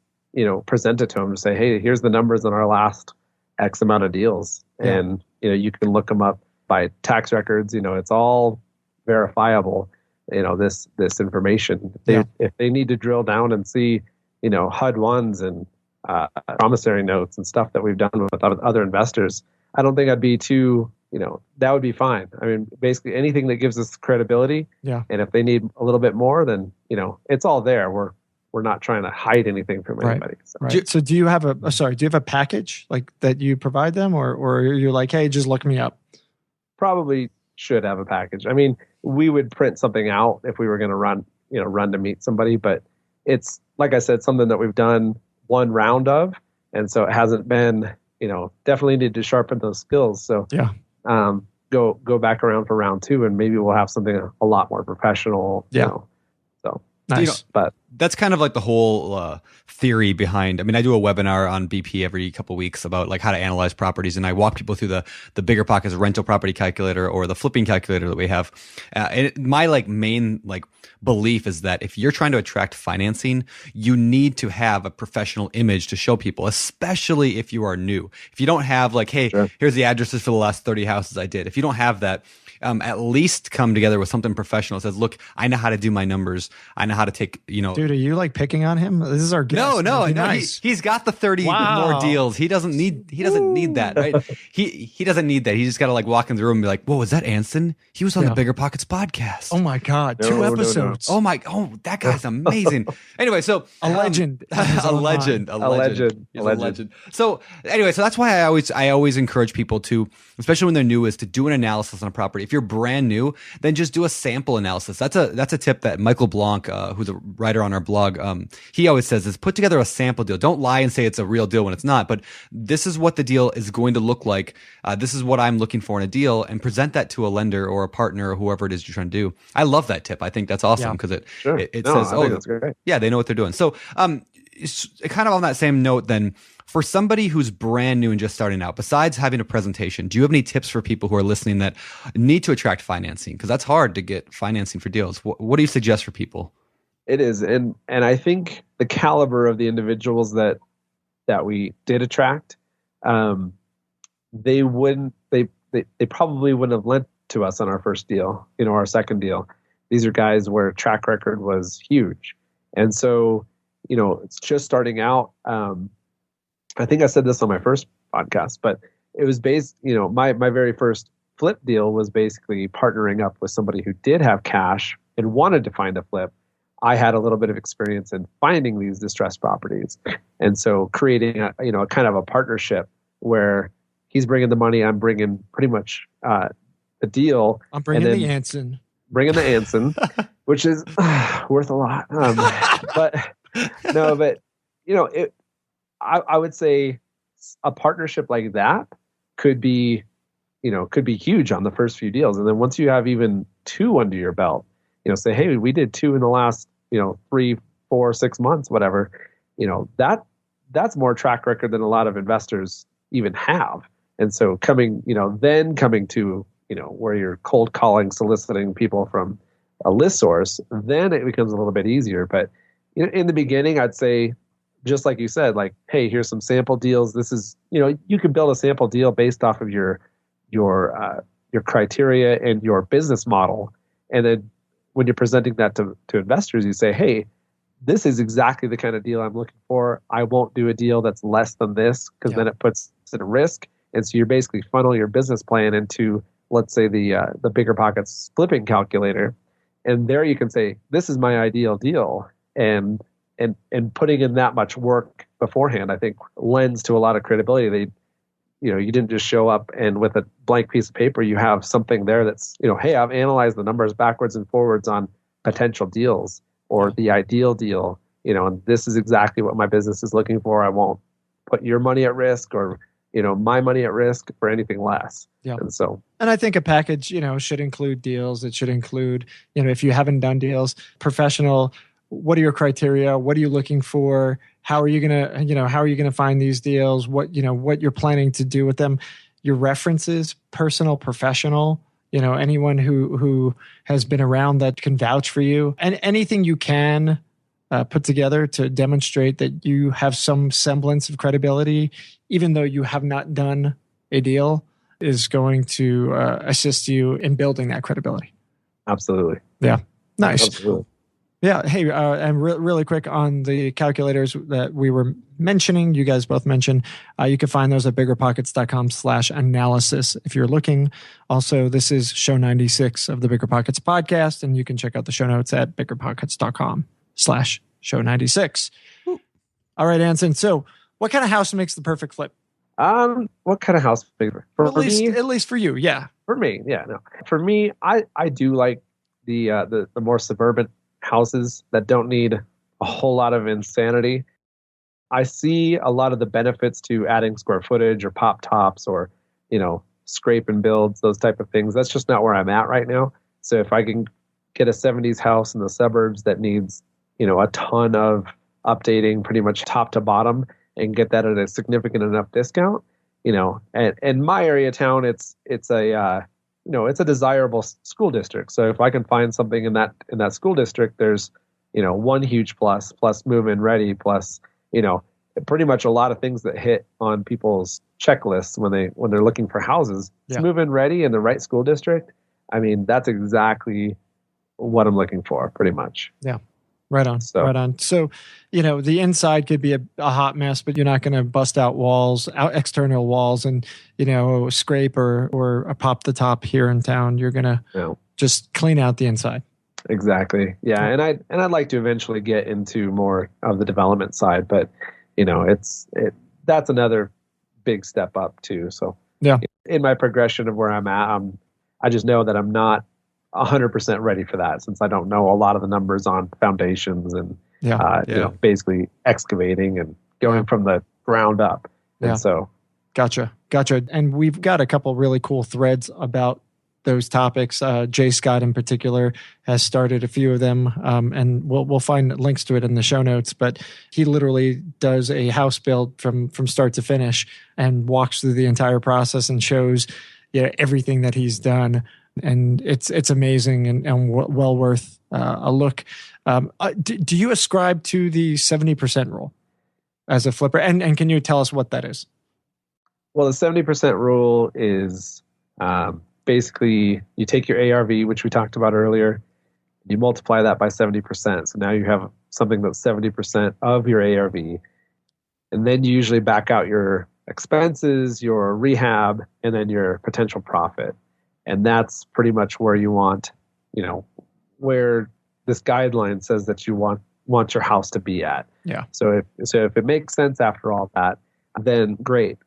present it to them to say, hey, here's the numbers on our last X amount of deals. Yeah. And, you can look them up by tax records. It's all verifiable, this information. If they need to drill down and see, HUD ones and promissory notes and stuff that we've done with other investors, I don't think I'd be too, that would be fine. I mean, basically anything that gives us credibility. Yeah. And if they need a little bit more, then, it's all there. We're not trying to hide anything from anybody. So. Right. So do you have a package like that you provide them, or you're like, hey, just look me up? Probably should have a package. I mean, we would print something out if we were going to run to meet somebody, but it's, like I said, something that we've done one round of. And so it hasn't been, definitely need to sharpen those skills. So yeah, go back around for round 2, and maybe we'll have something a lot more professional. Yeah. So nice. But that's kind of like the whole theory behind. I mean, I do a webinar on BP every couple of weeks about like how to analyze properties, and I walk people through the BiggerPockets rental property calculator or the flipping calculator that we have. My main belief is that if you're trying to attract financing, you need to have a professional image to show people, especially if you are new. If you don't have hey, sure, here's the addresses for the last 30 houses I did. If you don't have that, at least come together with something professional that says, look, I know how to do my numbers. I know how to take, Dude, are you picking on him? This is our guest. No. Nice. He's got the 30 more deals. He doesn't need that, right? He doesn't need that. He just got to walk in the room and be like, whoa, was that Anson? He was on the BiggerPockets podcast. Oh my God. 2 episodes. Oh that guy's amazing. Anyway, so a legend. A legend. So anyway, so that's why I always encourage people to, especially when they're new, is to do an analysis on a property. If you're brand new, then just do a sample analysis. That's a tip that Michael Blanc, who's a writer on our blog, he always says is put together a sample deal. Don't lie and say it's a real deal when it's not, but this is what the deal is going to look like. This is what I'm looking for in a deal, and present that to a lender or a partner or whoever it is you're trying to do. I love that tip. I think that's awesome because it says, that's great. Yeah, they know what they're doing. So it's kind of on that same note then, for somebody who's brand new and just starting out, besides having a presentation, do you have any tips for people who are listening that need to attract financing? Because that's hard to get financing for deals. What do you suggest for people? It is. And I think the caliber of the individuals that we did attract, they probably wouldn't have lent to us on our first deal, our second deal. These are guys where track record was huge. And so, it's just starting out. I think I said this on my first podcast, but it was based, my very first flip deal was basically partnering up with somebody who did have cash and wanted to find a flip. I had a little bit of experience in finding these distressed properties. And so creating a kind of a partnership where he's bringing the money, I'm bringing pretty much the deal. I'm bringing the Anson. Bringing the Anson, which is worth a lot. I would say a partnership like that could be huge on the first few deals. And then once you have even 2 under your belt, say, hey, we did 2 in the last, 3, 4, 6 months, whatever, that's more track record than a lot of investors even have. And so coming to, where you're cold calling, soliciting people from a list source, then it becomes a little bit easier. But in the beginning, I'd say, just like you said, hey, here's some sample deals. This is, you can build a sample deal based off of your criteria and your business model. And then when you're presenting that to investors, you say, hey, this is exactly the kind of deal I'm looking for. I won't do a deal that's less than this because then it puts it at risk. And so you're basically funnel your business plan into, let's say, the BiggerPockets flipping calculator. And there you can say, this is my ideal deal. And putting in that much work beforehand, I think, lends to a lot of credibility. You didn't just show up and with a blank piece of paper, you have something there that's, hey, I've analyzed the numbers backwards and forwards on potential deals or the ideal deal, and this is exactly what my business is looking for. I won't put your money at risk or, my money at risk for anything less. Yeah. And I think a package, should include deals. It should include, if you haven't done deals, professional, what are your criteria? What are you looking for? How are you going to find these deals? What you're planning to do with them, your references, personal, professional, anyone who has been around that can vouch for you, and anything you can put together to demonstrate that you have some semblance of credibility, even though you have not done a deal, is going to assist you in building that credibility. Absolutely. Yeah. Nice. Absolutely. Yeah. Hey, and really quick on the calculators that we were mentioning, you guys both mentioned, you can find those at biggerpockets.com/analysis if you're looking. Also, this is show 96 of the Bigger Pockets podcast, and you can check out the show notes at biggerpockets.com/show 96. All right, Anson. So what kind of house makes the perfect flip? What kind of house? At least for you. Yeah. For me. Yeah. No, for me, I do like the more suburban houses that don't need a whole lot of insanity. I see a lot of the benefits to adding square footage or pop tops or, scrape and builds, those type of things. That's just not where I'm at right now. So if I can get a 70s house in the suburbs that needs, a ton of updating pretty much top to bottom and get that at a significant enough discount, and in my area of town, it's a desirable school district. So if I can find something in that school district, there's, one huge plus move-in ready, plus, pretty much a lot of things that hit on people's checklists when they're looking for houses. It's move-in ready in the right school district. I mean, that's exactly what I'm looking for, pretty much. Yeah. Right on. So, the inside could be a hot mess, but you're not going to bust out external walls and, scrape or pop the top here in town. You're going to just clean out the inside. Exactly. Yeah. And I'd like to eventually get into more of the development side, but that's another big step up too. So yeah, in my progression of where I'm at, I just know that I'm not 100% ready for that, since I don't know a lot of the numbers on foundations and basically excavating and going from the ground up. And so, gotcha. And we've got a couple really cool threads about those topics. Jay Scott in particular has started a few of them, and we'll find links to it in the show notes. But he literally does a house build from start to finish and walks through the entire process and shows everything that he's done. And it's amazing and well worth a look. Do you ascribe to the 70% rule as a flipper? And can you tell us what that is? Well, the 70% rule is basically you take your ARV, which we talked about earlier, you multiply that by 70%. So now you have something that's 70% of your ARV. And then you usually back out your expenses, your rehab, and then your potential profit. And that's pretty much where you want, where this guideline says that you want your house to be at. Yeah. So if it makes sense after all that, then great.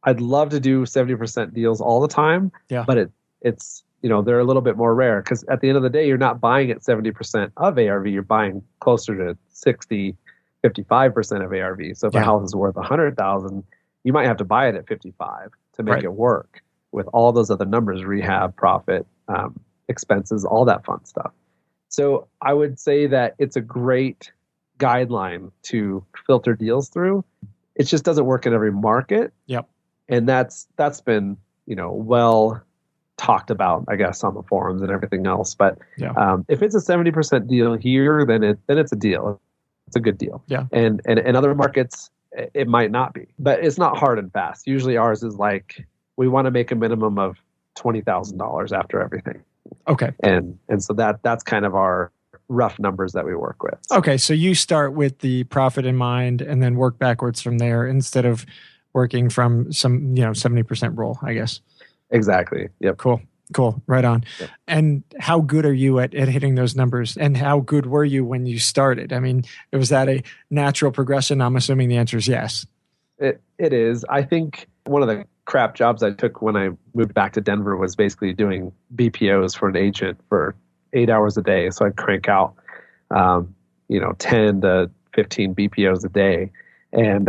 I'd love to do 70% deals all the time. Yeah. But it's they're a little bit more rare, because at the end of the day, you're not buying at 70% of ARV. You're buying closer to 60, 55% of ARV. So if a house is worth $100,000, you might have to buy it at 55 to make it work, with all those other numbers, rehab, profit, expenses, all that fun stuff. So I would say that it's a great guideline to filter deals through. It just doesn't work in every market. Yep. And that's been, well talked about, I guess, on the forums and everything else. But if it's a 70% deal here, then it's a deal. It's a good deal. Yeah. And in other markets, it might not be. But it's not hard and fast. Usually ours is like, we want to make a minimum of $20,000 after everything. Okay. And so that's kind of our rough numbers that we work with. Okay. So you start with the profit in mind and then work backwards from there, instead of working from some, 70% rule, I guess. Exactly. Yep. Cool. Right on. Yep. And how good are you at hitting those numbers? And how good were you when you started? I mean, was that a natural progression? I'm assuming the answer is yes. It is. I think one of the crap jobs I took when I moved back to Denver was basically doing BPOs for an agent for 8 hours a day. So I'd crank out, 10 to 15 BPOs a day. And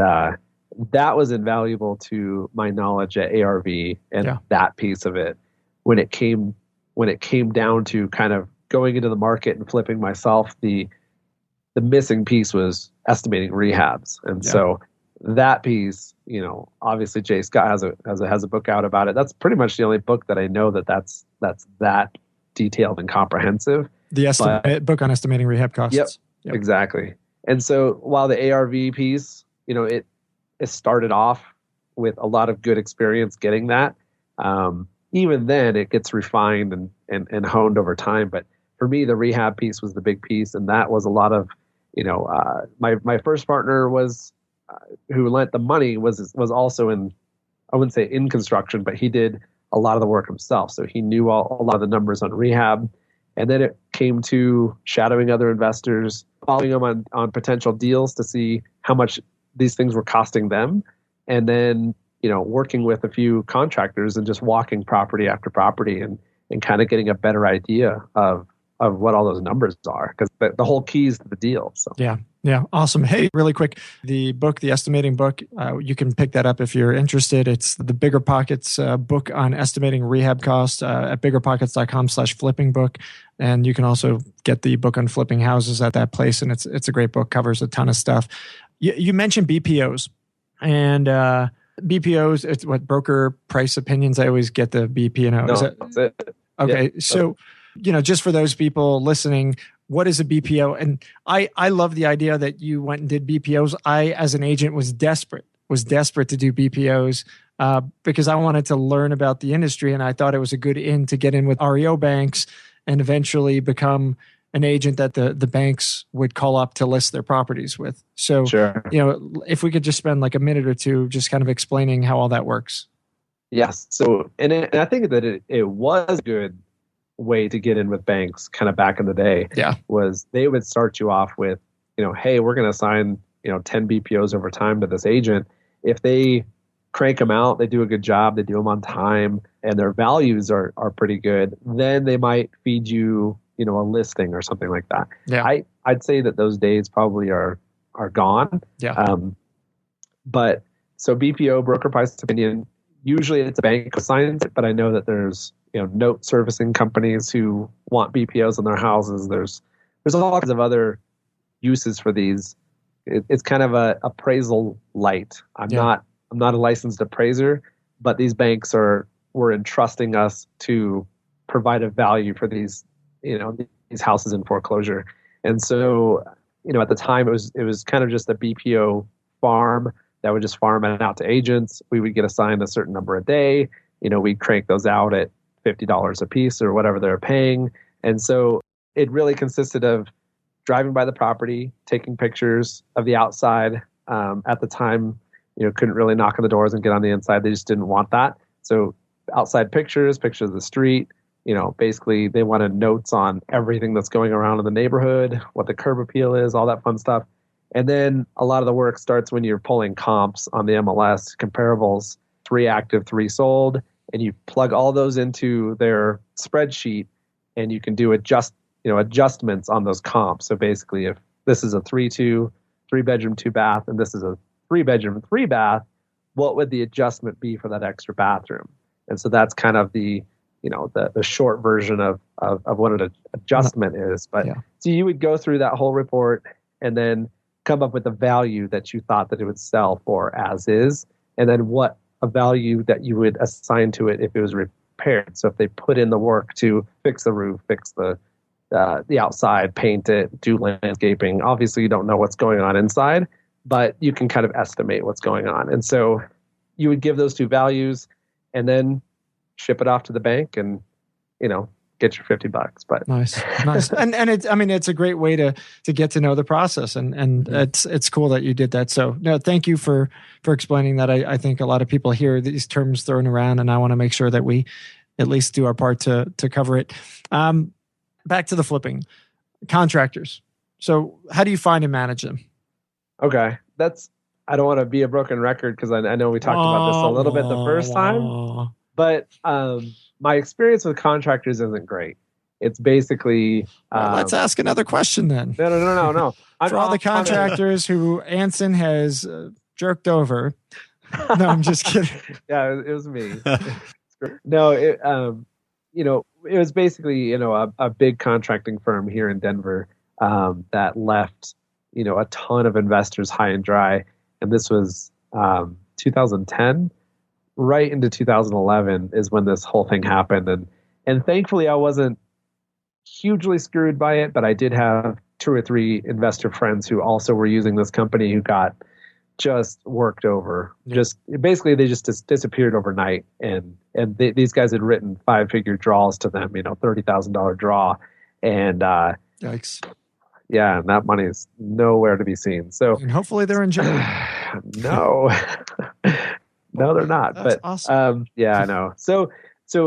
that was invaluable to my knowledge at ARV and that piece of it. When it came down to kind of going into the market and flipping myself, the missing piece was estimating rehabs. And so that piece, obviously Jay Scott has a book out about it. That's pretty much the only book that I know that's that detailed and comprehensive. The book on estimating rehab costs. Yep, exactly. And so while the ARV piece, it started off with a lot of good experience getting that. Even then, it gets refined and honed over time. But for me, the rehab piece was the big piece, and that was a lot of, my first partner was who lent the money was also in, I wouldn't say in construction, but he did a lot of the work himself, so he knew a lot of the numbers on rehab. And then it came to shadowing other investors, following them on potential deals to see how much these things were costing them, and then working with a few contractors and just walking property after property and kind of getting a better idea of what all those numbers are, because the whole key is to the deal. So yeah, awesome. Hey, really quick, the book, the estimating book, you can pick that up if you're interested. It's the BiggerPockets book on estimating rehab costs at biggerpockets.com/flipping book. And you can also get the book on flipping houses at that place. And it's a great book, covers a ton of stuff. You mentioned BPOs, and BPOs, it's what, broker price opinions. I always get the BP&O. No, that's it. Okay. Yeah. So, just for those people listening, what is a BPO? And I love the idea that you went and did BPOs. I, as an agent, was desperate to do BPOs because I wanted to learn about the industry, and I thought it was a good in to get in with REO banks and eventually become an agent that the banks would call up to list their properties with. So, sure. If we could just spend like a minute or two just kind of explaining how all that works. Yes. So, and I think that it was a good way to get in with banks kind of back in the day. Yeah. Was they would start you off with, hey, we're going to assign, 10 BPOs over time to this agent. If they crank them out, they do a good job, they do them on time, and their values are pretty good, then they might feed you, a listing or something like that. Yeah. I'd say that those days probably are gone. Yeah. But so BPO, broker price opinion, usually it's a bank who assigns it, but I know that there's note servicing companies who want BPOs on their houses. There's all kinds of other uses for these. It's kind of a appraisal light. I'm not a licensed appraiser, but these banks were entrusting us to provide a value for these these houses in foreclosure. And so at the time it was kind of just a BPO farm that would just farm it out to agents. We would get assigned a certain number a day. We'd crank those out at $50 a piece or whatever they're paying. And so it really consisted of driving by the property, taking pictures of the outside. At the time, couldn't really knock on the doors and get on the inside. They just didn't want that. So outside pictures of the street, basically they wanted notes on everything that's going around in the neighborhood, what the curb appeal is, all that fun stuff. And then a lot of the work starts when you're pulling comps on the MLS, comparables, 3 active, 3 sold, and you plug all those into their spreadsheet, and you can do adjustments on those comps. So basically, if this is a 3-2, 3-bedroom, 2-bath, and this is a 3-bedroom, 3-bath, what would the adjustment be for that extra bathroom? And so that's kind of the short version of what an adjustment is. But so you would go through that whole report and then come up with a value that you thought that it would sell for as is, and then what a value that you would assign to it if it was repaired. So if they put in the work to fix the roof, fix the outside, paint it, do landscaping, obviously you don't know what's going on inside, but you can kind of estimate what's going on. And so you would give those 2 values and then ship it off to the bank and, get your $50. But nice. And it's a great way to get to know the process, and it's cool that you did that. So no, thank you for explaining that. I think a lot of people hear these terms thrown around, and I want to make sure that we at least do our part to cover it. Back to the flipping contractors. So how do you find and manage them? Okay. I don't want to be a broken record because I know we talked about this a little bit the first time, but my experience with contractors isn't great. It's basically... let's ask another question then. No. For all the contractors who Anson has jerked over. No, I'm just kidding. Yeah, it was me. No, it it was basically a big contracting firm here in Denver that left a ton of investors high and dry, and this was 2010, right into 2011 is when this whole thing happened, and thankfully I wasn't hugely screwed by it, but I did have 2 or 3 investor friends who also were using this company who got just worked over. Just basically they just disappeared overnight, and these guys had written 5-figure draws to them, $30,000 draw, and yikes. Yeah, and that money is nowhere to be seen. So and hopefully they're in jail. No, no, they're not. That's but awesome. yeah, I know. So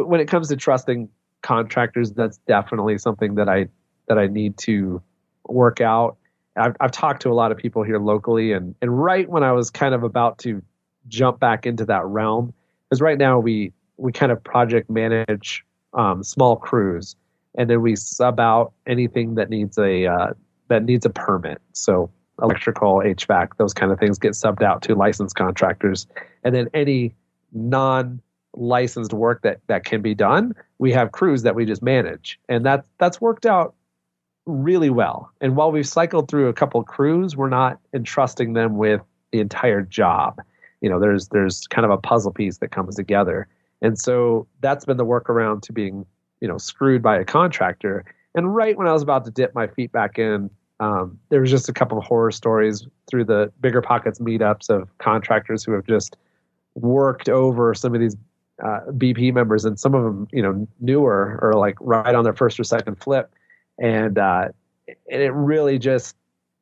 when it comes to trusting contractors, that's definitely something that I need to work out. I've talked to a lot of people here locally, and right when I was kind of about to jump back into that realm, because right now we kind of project manage small crews, and then we sub out anything that needs a permit. So electrical, HVAC, those kind of things get subbed out to licensed contractors, and then any non-licensed work that can be done, we have crews that we just manage, and that's worked out really well. And while we've cycled through a couple of crews, we're not entrusting them with the entire job. There's kind of a puzzle piece that comes together. And so that's been the workaround to being, screwed by a contractor. And right when I was about to dip my feet back in, there was just a couple of horror stories through the BiggerPockets meetups of contractors who have just worked over some of these BP members, and some of them, newer or like right on their first or second flip. And it really just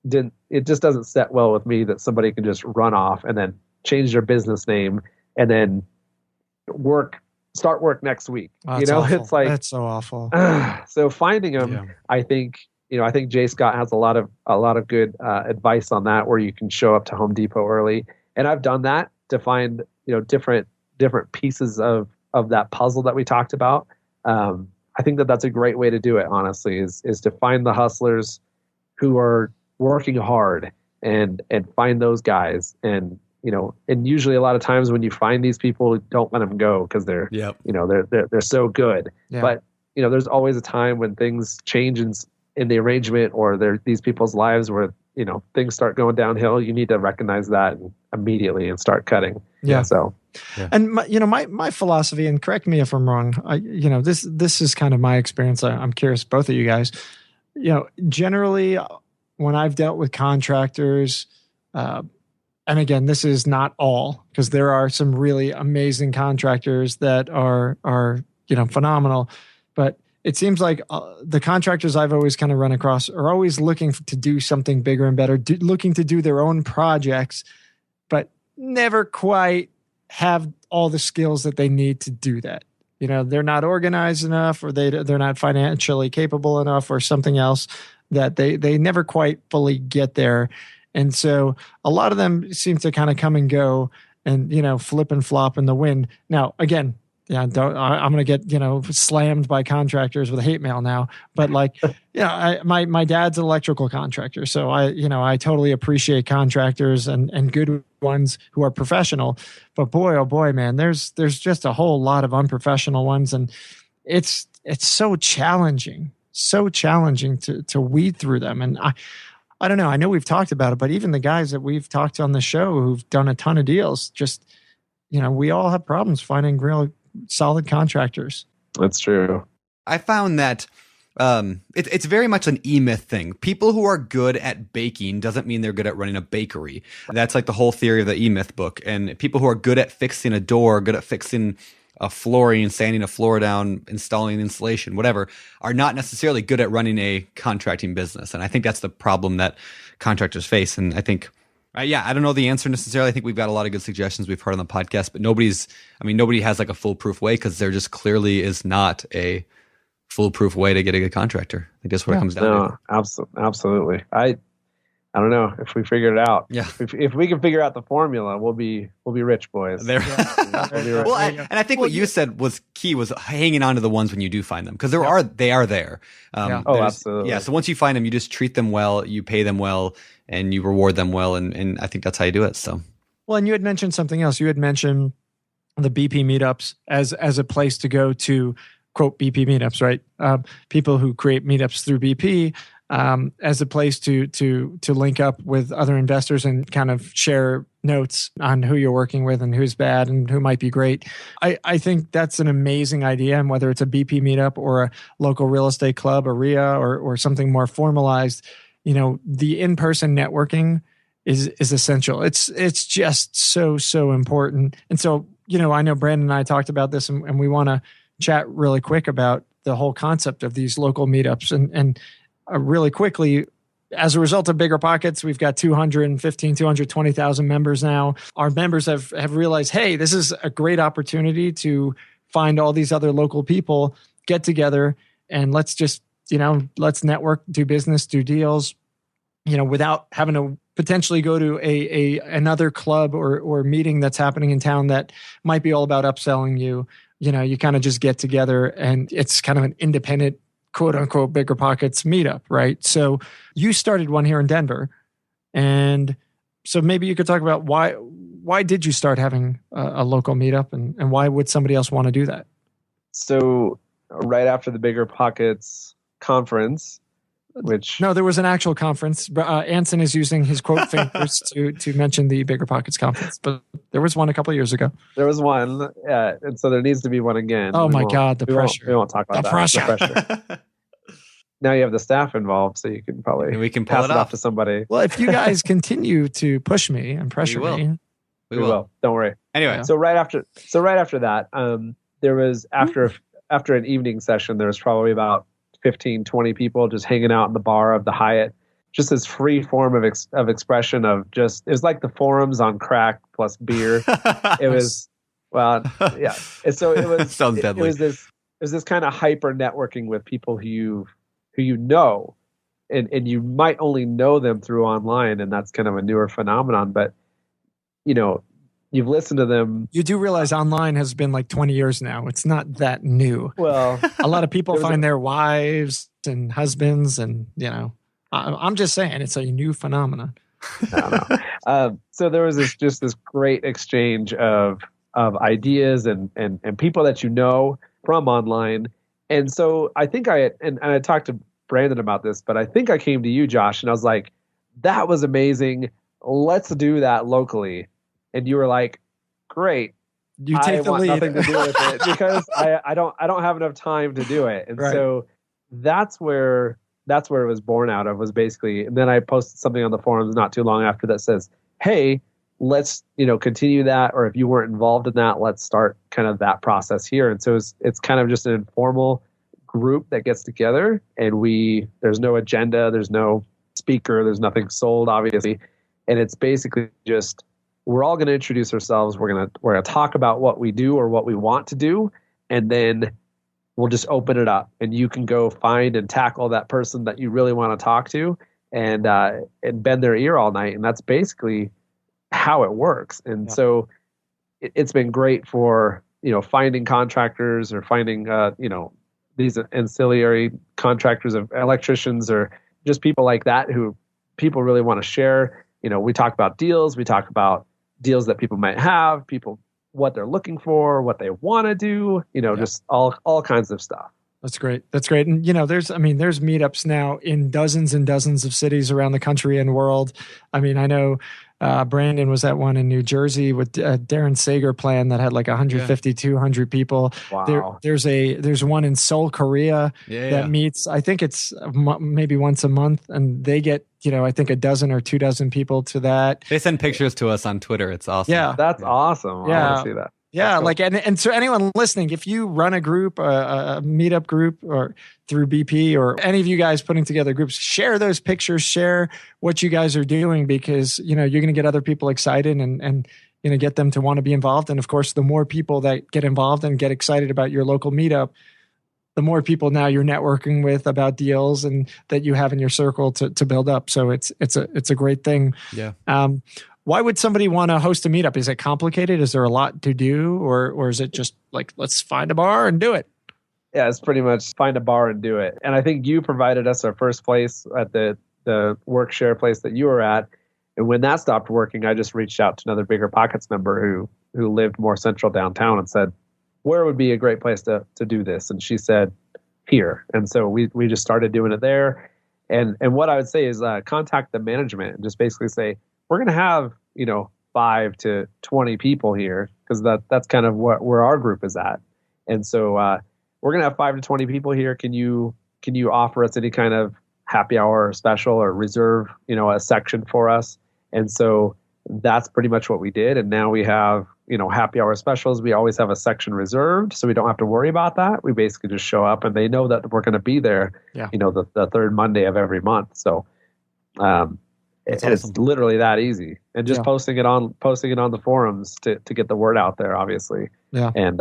didn't. It just doesn't set well with me that somebody can just run off and then change their business name and then start work next week. Awful. It's like that's so awful. So finding them, I think Jay Scott has a lot of good advice on that, where you can show up to Home Depot early, and I've done that to find different pieces of that puzzle that we talked about. I think that that's a great way to do it, honestly, is to find the hustlers who are working hard and find those guys. And, and usually a lot of times when you find these people, don't let them go because they're so good. Yeah. But, there's always a time when things change in the arrangement, or these people's lives where, things start going downhill. You need to recognize that immediately and start cutting. Yeah. So. Yeah. And my philosophy, and correct me if I'm wrong, this is kind of my experience. I'm curious, both of you guys, generally when I've dealt with contractors, and again, this is not all, because there are some really amazing contractors that are phenomenal, but it seems like the contractors I've always kind of run across are always looking to do something bigger and better, looking to do their own projects, but never quite have all the skills that they need to do that. They're not organized enough, or they're not financially capable enough, or something else, that they never quite fully get there. And so a lot of them seem to kind of come and go and, flip and flop in the wind. Now, again, I'm going to get, slammed by contractors with a hate mail now, but my dad's an electrical contractor. So I totally appreciate contractors and good ones who are professional, but boy, oh boy, man, there's just a whole lot of unprofessional ones. And it's so challenging to weed through them. And I don't know. I know we've talked about it, but even the guys that we've talked to on the show who've done a ton of deals, just, we all have problems finding real solid contractors. That's true. I found that it's very much an E-Myth thing. People who are good at baking doesn't mean they're good at running a bakery. That's like the whole theory of the E-Myth book. And people who are good at fixing a door, good at fixing a flooring, sanding a floor down, installing insulation, whatever, are not necessarily good at running a contracting business. And I think that's the problem that contractors face. And I think, I don't know the answer necessarily. I think we've got a lot of good suggestions we've heard on the podcast, but nobody has like a foolproof way, because there just clearly is not a foolproof way to get a good contractor. I think that's what it comes down to. Absolutely. I don't know if we figure it out. Yeah. If we can figure out the formula, we'll be rich, boys. We'll be rich. Well, and I think what you said was key, was hanging on to the ones when you do find them, because they are there. Absolutely. Yeah. So once you find them, you just treat them well, you pay them well, and you reward them well, and I think that's how you do it. So. Well, and you had mentioned something else. You had mentioned the BP meetups as a place to go to, quote, BP meetups, right? People who create meetups through BP as a place to link up with other investors and kind of share notes on who you're working with and who's bad and who might be great. I think that's an amazing idea. And whether it's a BP meetup or a local real estate club, a RIA, or something more formalized, the in-person networking is essential. It's just so important. And so, I know Brandon and I talked about this, and we want to chat really quick about the whole concept of these local meetups. And really quickly, as a result of BiggerPockets, we've got 220,000 members now. Our members have realized, hey, this is a great opportunity to find all these other local people, get together, and let's just, let's network, do business, do deals, without having to potentially go to another club or meeting that's happening in town that might be all about upselling you. You kind of just get together, and it's kind of an independent, quote unquote, BiggerPockets meetup, right? So you started one here in Denver. And so maybe you could talk about why did you start having a local meetup, and why would somebody else want to do that? So right after the BiggerPockets conference, which... No, there was an actual conference. Anson is using his quote fingers to mention the BiggerPockets conference, but there was one a couple of years ago. There was one, and so there needs to be one again. Oh my God, the pressure. We won't talk about the that. Pressure. The pressure. Now you have the staff involved, so you can probably we can pass it off to somebody. Well, if you guys continue to push me and pressure me, we will. Don't worry. Anyway, so right after that, there was after an evening session, there was probably about 15, 20 people just hanging out in the bar of the Hyatt. Just this free form of expression of just, it was like the forums on crack plus beer. It was, well, yeah. And so it was, sounds deadly. It was this kind of hyper networking with people who you know, and you might only know them through online, and that's kind of a newer phenomenon, but you've listened to them. You do realize online has been like 20 years now. It's not that new. Well, a lot of people find their wives and husbands, and I'm just saying it's a new phenomenon. No. So there was this great exchange of ideas and people that from online. And so I think I talked to Brandon about this, but I think I came to you, Josh, and I was like, that was amazing. Let's do that locally. And you were like, great. You take the lead. Nothing to do with it because I don't have enough time to do it. And so that's where it was born out of, was basically, and then I posted something on the forums not too long after that says, hey, let's, continue that. Or if you weren't involved in that, let's start kind of that process here. And so it's kind of just an informal group that gets together, and there's no agenda, there's no speaker, there's nothing sold, obviously. And it's basically just, we're all going to introduce ourselves. We're going to talk about what we do or what we want to do. And then we'll just open it up, and you can go find and tackle that person that you really want to talk to, and bend their ear all night. And that's basically how it works. And so it's been great for, finding contractors, or finding, these ancillary contractors of electricians, or just people like that who people really want to share. We talk about deals. We talk about deals that people might have, people, what they're looking for, what they want to do, just all kinds of stuff. That's great. And, there's meetups now in dozens and dozens of cities around the country and world. I mean, I know Brandon was at one in New Jersey with Darren Sager plan that had like 150, 200 people. Wow. There's one in Seoul, Korea that meets, I think it's maybe once a month, and they get, I think a dozen or 24 people to that. They send pictures to us on Twitter. It's awesome. Yeah. That's awesome. I want to see that. Yeah, cool. And so anyone listening, if you run a group, a meetup group, or through BP, or any of you guys putting together groups, share those pictures, share what you guys are doing, because you're going to get other people excited and get them to want to be involved. And of course, the more people that get involved and get excited about your local meetup, the more people now you're networking with about deals and that you have in your circle to build up. So it's a great thing. Yeah. Why would somebody want to host a meetup? Is it complicated? Is there a lot to do? Or is it just like, let's find a bar and do it? Yeah, it's pretty much find a bar and do it. And I think you provided us our first place at the work share place that you were at. And when that stopped working, I just reached out to another BiggerPockets member who lived more central downtown and said, where would be a great place to do this? And she said, here. And so we just started doing it there. And what I would say is contact the management and just basically say, we're going to have, 5 to 20 people here, because that's kind of where our group is at. And so we're going to have 5 to 20 people here. Can you offer us any kind of happy hour special or reserve, a section for us? And so that's pretty much what we did. And now we have, happy hour specials. We always have a section reserved, so we don't have to worry about that. We basically just show up and they know that we're going to be there, the third Monday of every month. So it's literally that easy. And just posting it on the forums to get the word out there, obviously. Yeah. And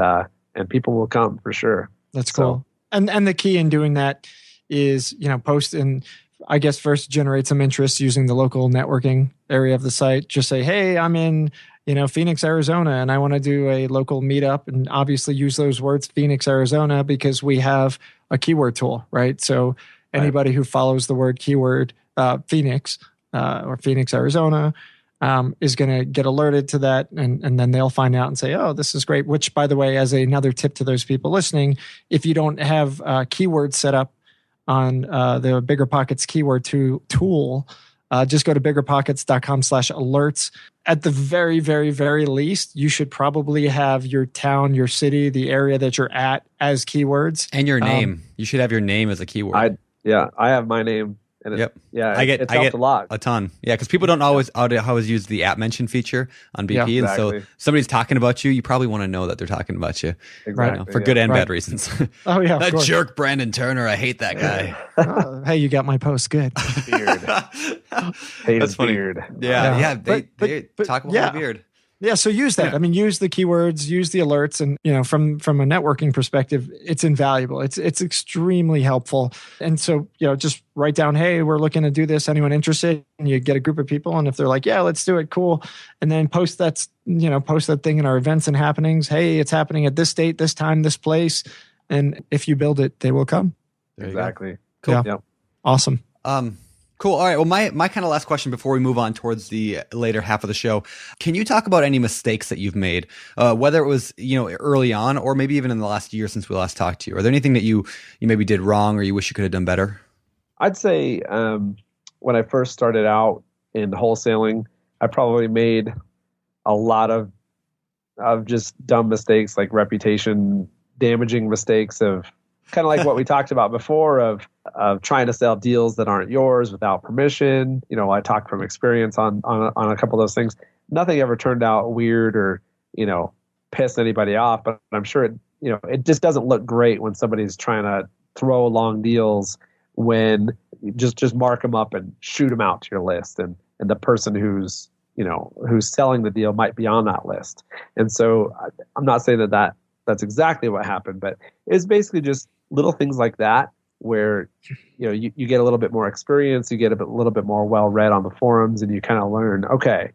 people will come for sure. That's cool. And the key in doing that is, post and I guess first generate some interest using the local networking area of the site. Just say, hey, I'm in, Phoenix, Arizona, and I want to do a local meetup, and obviously use those words, Phoenix, Arizona, because we have a keyword tool, right? So anybody who follows the word keyword Phoenix or Phoenix, Arizona, is going to get alerted to that, and then they'll find out and say, oh, this is great. Which, by the way, as another tip to those people listening, if you don't have keywords set up on the BiggerPockets keyword tool, just go to biggerpockets.com/alerts. At the very, very, very least, you should probably have your town, your city, the area that you're at as keywords. And your name. You should have your name as a keyword. I have my name. And I get a lot. A ton. Yeah, because people don't always use the app mention feature on BP. And so somebody's talking about you, you probably want to know that they're talking about you. Exactly. For good and bad reasons. Oh, yeah. That jerk Brandon Turner, I hate that guy. Hey, you got my post. Good. Beard. That's funny. Beard. Yeah. They talk about my beard. Yeah, so use that. I mean, use the keywords, use the alerts, and from a networking perspective, it's invaluable. It's extremely helpful. And so, just write down, hey, we're looking to do this. Anyone interested? And you get a group of people, and if they're like, yeah, let's do it, cool. And then post that thing in our events and happenings. Hey, it's happening at this date, this time, this place. And if you build it, they will come. Exactly. Cool. Yeah. Yep. Awesome. Cool. All right. Well, my kind of last question before we move on towards the later half of the show, can you talk about any mistakes that you've made, whether it was, early on or maybe even in the last year since we last talked to you? Are there anything that you maybe did wrong or you wish you could have done better? I'd say when I first started out in wholesaling, I probably made a lot of just dumb mistakes, like reputation damaging mistakes of kind of like what we talked about before of trying to sell deals that aren't yours without permission. I talked from experience on a couple of those things. Nothing ever turned out weird or, piss anybody off, but I'm sure it just doesn't look great when somebody's trying to throw long deals when you just mark them up and shoot them out to your list. And the person who's selling the deal might be on that list. And so I'm not saying that's exactly what happened, but it's basically just little things like that where you get a little bit more experience, you get a little bit more well read on the forums, and you kind of learn, okay,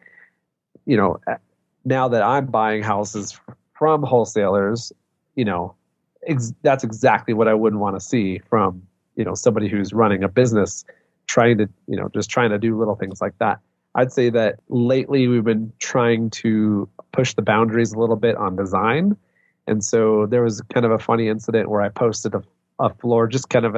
now that I'm buying houses from wholesalers, that's exactly what I wouldn't want to see from somebody who's running a business trying to do little things like that. I'd say that lately we've been trying to push the boundaries a little bit on design. And so there was kind of a funny incident where I posted a floor just kind of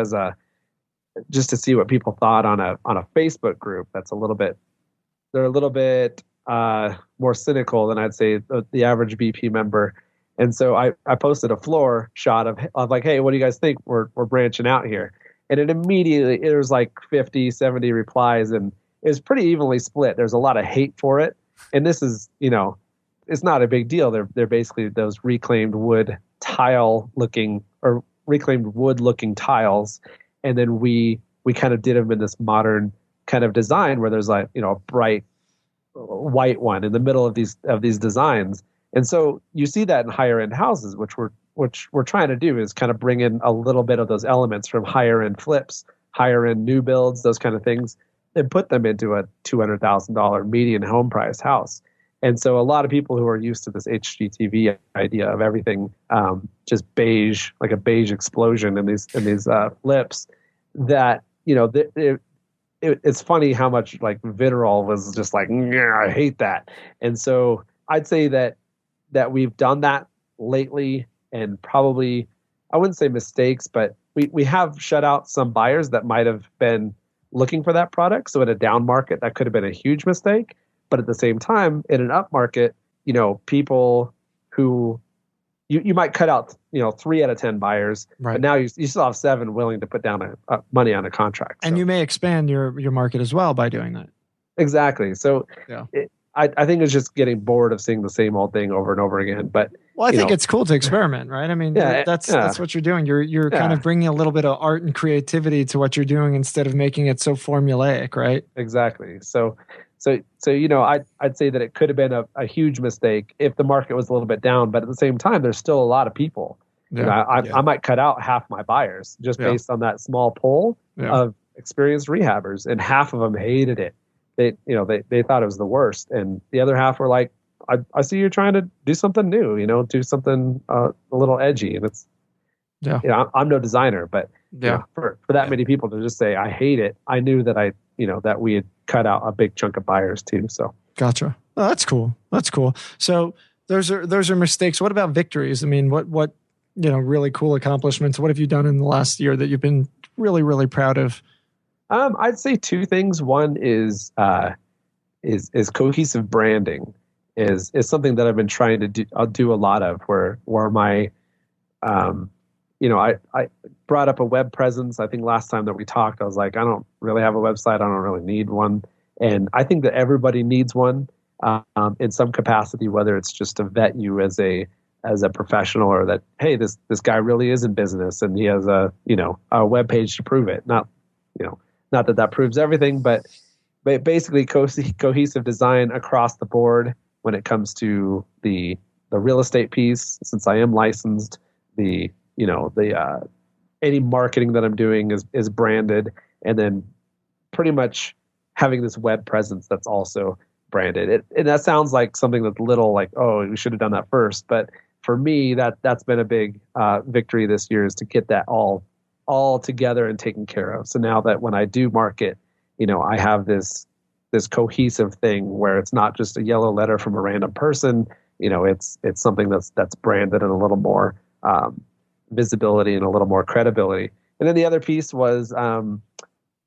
just to see what people thought on a Facebook group that's they're a little bit more cynical than I'd say the average BP member. And so I posted a floor shot of like, hey, what do you guys think? We're branching out here. And it was like 50, 70 replies, and it was pretty evenly split. There's a lot of hate for it. And this is, it's not a big deal. They're basically those reclaimed wood looking tiles. And then we kind of did them in this modern kind of design where there's like, a bright white one in the middle of these designs. And so you see that in higher end houses, which we're trying to do is kind of bring in a little bit of those elements from higher end flips, higher end new builds, those kind of things, and put them into a $200,000 median home price house. And so a lot of people who are used to this HGTV idea of everything just beige, like a beige explosion in these flips, that it's funny how much like vitriol was just like, I hate that. And so I'd say that we've done that lately, and probably, I wouldn't say mistakes, but we have shut out some buyers that might have been looking for that product. So in a down market, that could have been a huge mistake. But at the same time, in an up market, people who you might cut out, 3 out of 10 buyers, Right. but now you still have 7 willing to put down money on a contract. And you may expand your market as well by doing that. Exactly. So Yeah. I think it's just getting bored of seeing the same old thing over and over again. But Well, I think it's cool to experiment, right? I mean, Yeah, that's what you're doing. You're kind Yeah. of bringing a little bit of art and creativity to what you're doing instead of making it so formulaic, right? exactly. So I'd say that it could have been a huge mistake if the market was a little bit down. But at the same time, there's still a lot of people. I might cut out half my buyers just Yeah. based on that small poll Yeah. of experienced rehabbers, and half of them hated it. They thought it was the worst, and the other half were like, I see you're trying to do something new, do something a little edgy. And it's, I'm no designer, but for that many people to just say, I hate it. I knew that that we had cut out a big chunk of buyers too. So Gotcha. Oh, that's cool. That's cool. So those are mistakes. What about victories? I mean, what really cool accomplishments? What have you done in the last year that you've been really, really proud of? I'd say 2 things. One is cohesive branding is something that I've been trying to do a lot of, where my I brought up a web presence. I think last time that we talked, I was like, I don't really have a website. I don't really need one. And I think that everybody needs one in some capacity, whether it's just to vet you as a professional, or that, hey, this guy really is in business and he has a web page to prove it. Not that proves everything, but basically cohesive design across the board when it comes to the real estate piece. Since I am licensed, any marketing that I'm doing is branded, and then pretty much having this web presence that's also branded. And that sounds like something that's little, like, oh, we should have done that first. But for me, that's been a big victory this year, is to get that all together and taken care of. So now that when I do market, I have this cohesive thing where it's not just a yellow letter from a random person. It's something that's branded and a little more visibility and a little more credibility. And then the other piece was there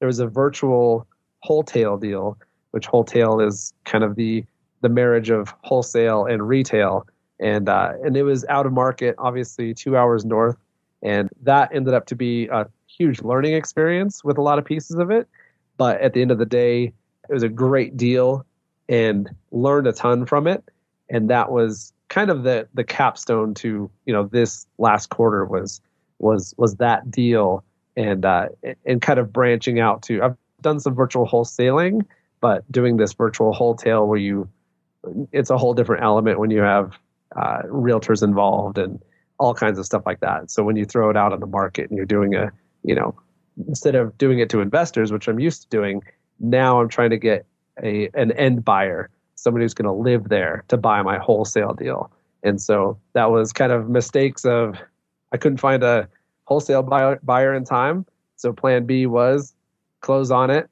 was a virtual wholesale deal, which wholesale is kind of the marriage of wholesale and retail. And it was out of market, obviously 2 hours north. And that ended up to be a huge learning experience with a lot of pieces of it. But at the end of the day, it was a great deal and learned a ton from it. And that was kind of the capstone to, this last quarter was that deal, and kind of branching out to, I've done some virtual wholesaling, but doing this virtual wholesale where it's a whole different element when you have realtors involved and all kinds of stuff like that. So when you throw it out on the market and you're doing instead of doing it to investors, which I'm used to doing, now I'm trying to get an end buyer, somebody who's going to live there to buy my wholesale deal. And so that was kind of mistakes of, I couldn't find a wholesale buyer in time. So plan B was close on it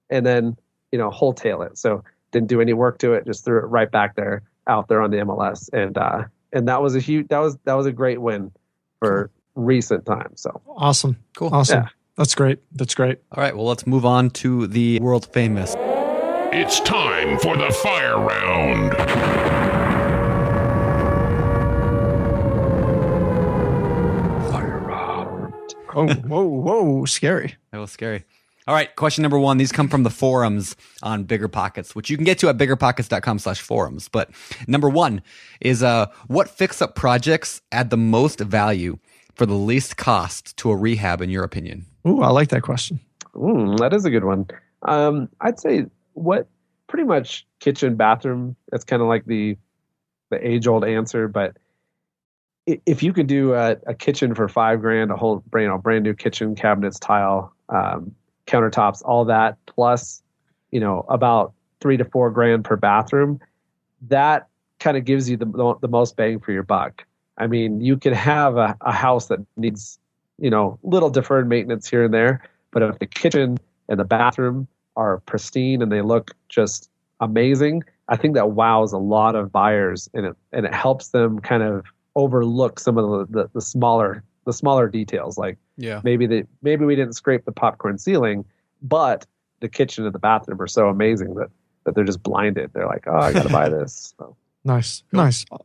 and then, wholesale it. So didn't do any work to it, just threw it right back there, out there on the MLS. And that was that was a great win for recent times. So Awesome. Cool. Awesome. Yeah. That's great. That's great. All right, well, let's move on to the world famous. It's time for the fire round. Oh, whoa, scary. That was scary. All right, question number 1. These come from the forums on BiggerPockets, which you can get to at biggerpockets.com/forums. But number 1 is what fix-up projects add the most value for the least cost to a rehab, in your opinion? Ooh, I like that question. That is a good one. I'd say pretty much kitchen, bathroom. That's kind of like the age-old answer. But if you could do a kitchen for $5,000, a whole brand new kitchen, cabinets, tile, countertops, all that, plus about $3,000 to $4,000 per bathroom, that kind of gives you the most bang for your buck. I mean, you could have a house that needs little deferred maintenance here and there, but if the kitchen and the bathroom are pristine and they look just amazing, I think that wows a lot of buyers, and it helps them kind of overlook some of the smaller details. Like maybe we didn't scrape the popcorn ceiling, but the kitchen and the bathroom are so amazing that they're just blinded. They're like, oh, I got to buy this. So. Nice.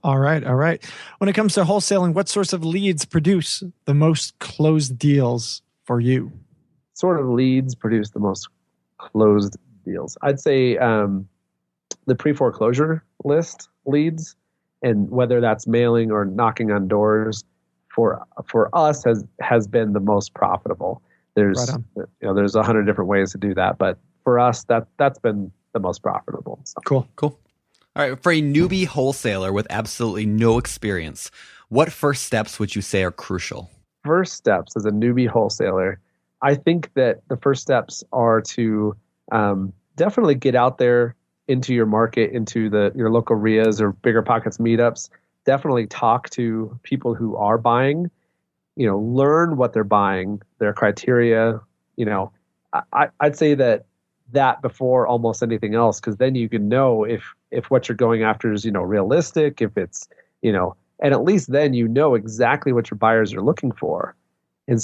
All right. When it comes to wholesaling, what sorts of leads produce the most closed deals for you? Sort of leads produce the most closed deals. I'd say the pre-foreclosure list leads, and whether that's mailing or knocking on doors, for us has been the most profitable. There's 100 different ways to do that, but for us that's been the most profitable. So. Cool. All right, for a newbie wholesaler with absolutely no experience, what first steps would you say are crucial? First steps as a newbie wholesaler, I think that the first steps are to definitely get out there into your market, into your local RIAs or BiggerPockets meetups. Definitely talk to people who are buying. Learn what they're buying, their criteria. I'd say that before almost anything else, because then you can know if what you're going after is realistic, if it's and at least then exactly what your buyers are looking for, and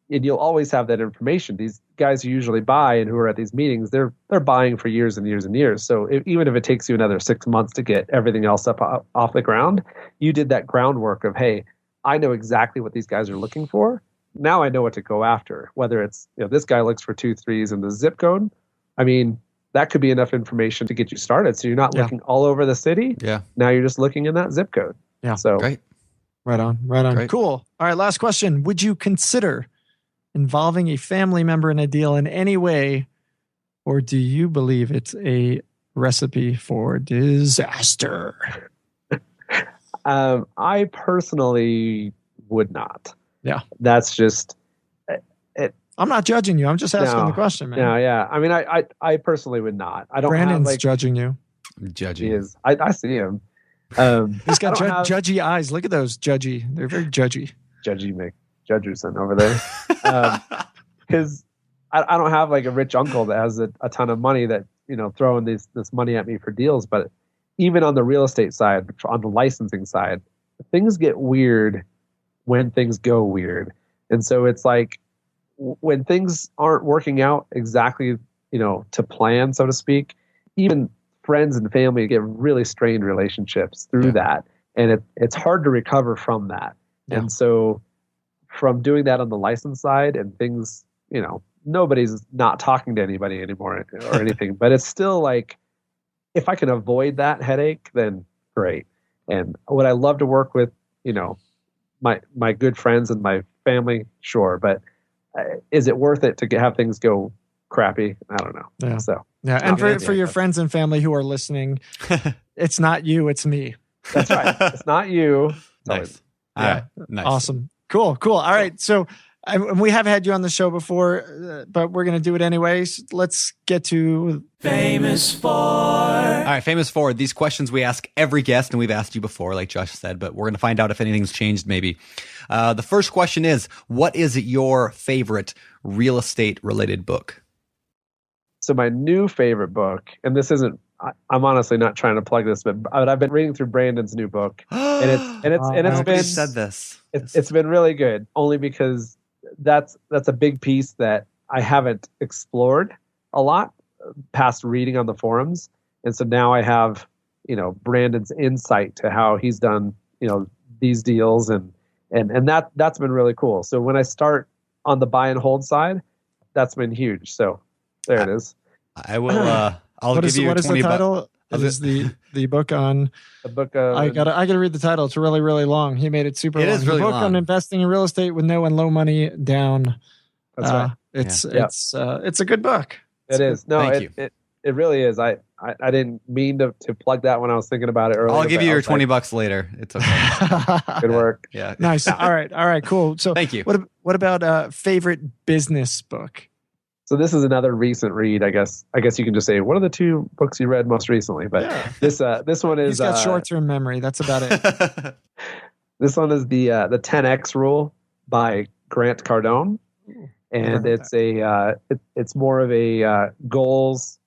you'll always have that information. These guys who usually buy and who are at these meetings, they're buying for years and years and years. So even if it takes you another 6 months to get everything else up off the ground, you did that groundwork of, hey, I know exactly what these guys are looking for. Now I know what to go after. Whether it's this guy looks for 2 3s in the zip code. I mean, that could be enough information to get you started. So you're not looking all over the city. Yeah. Now you're just looking in that zip code. Yeah. So great. Right on. Great. Cool. All right. Last question. Would you consider involving a family member in a deal in any way, or do you believe it's a recipe for disaster? I personally would not. Yeah. That's just it. I'm not judging you. I'm just asking the question, man. No, yeah. I mean, I personally would not. I don't. Brandon's judging you. I'm judging. He is. I see him. He's got judgy eyes. Look at those judgy. They're very judgy. Judgy McJudgerson over there. Because I don't have like a rich uncle that has a ton of money that throwing this money at me for deals. But even on the real estate side, on the licensing side, things get weird when things go weird, and so it's like when things aren't working out exactly to plan, so to speak. Even friends and family get really strained relationships through that, and it's hard to recover from that. Yeah. And so from doing that on the license side and things, nobody's not talking to anybody anymore or anything, but it's still like, if I can avoid that headache, then great. And would I love to work with, my good friends and my family? Sure. But is it worth it to have things go crappy? I don't know. Yeah. So, yeah. And for your friends and family who are listening, it's not you, it's me. That's right. It's not you. Nice. Yeah. Nice. Awesome. Cool. All right. So we have had you on the show before, but we're going to do it anyways. Let's get to Famous For. All right, Famous For. These questions we ask every guest, and we've asked you before, like Josh said, but we're going to find out if anything's changed maybe. The first question is, what is your favorite real estate related book? So my new favorite book, and this isn't, I'm honestly not trying to plug this, but I've been reading through Brandon's new book, and it's been said this. It's been really good, only because that's a big piece that I haven't explored a lot past reading on the forums, and so now I have Brandon's insight to how he's done these deals, and that's been really cool. So when I start on the buy and hold side, that's been huge. So there it is. I will. I'll give you what is the title? It is the book on the book of, I gotta read the title. It's really, really long. He made it super long. It is really the book long. on investing in real estate with no and low money down. That's right. It's a good book. It is. No, Thank you. It really is. I didn't mean to plug that when I was thinking about it earlier. I'll give you your $20 later. It's okay. Good work. Yeah. Nice. All right. Cool. So thank you. What about favorite business book? So this is another recent read, I guess. I guess you can just say, what are the 2 books you read most recently? But this one is. He's got short-term memory. That's about it. This one is the 10X Rule by Grant Cardone, and it's more of a goals.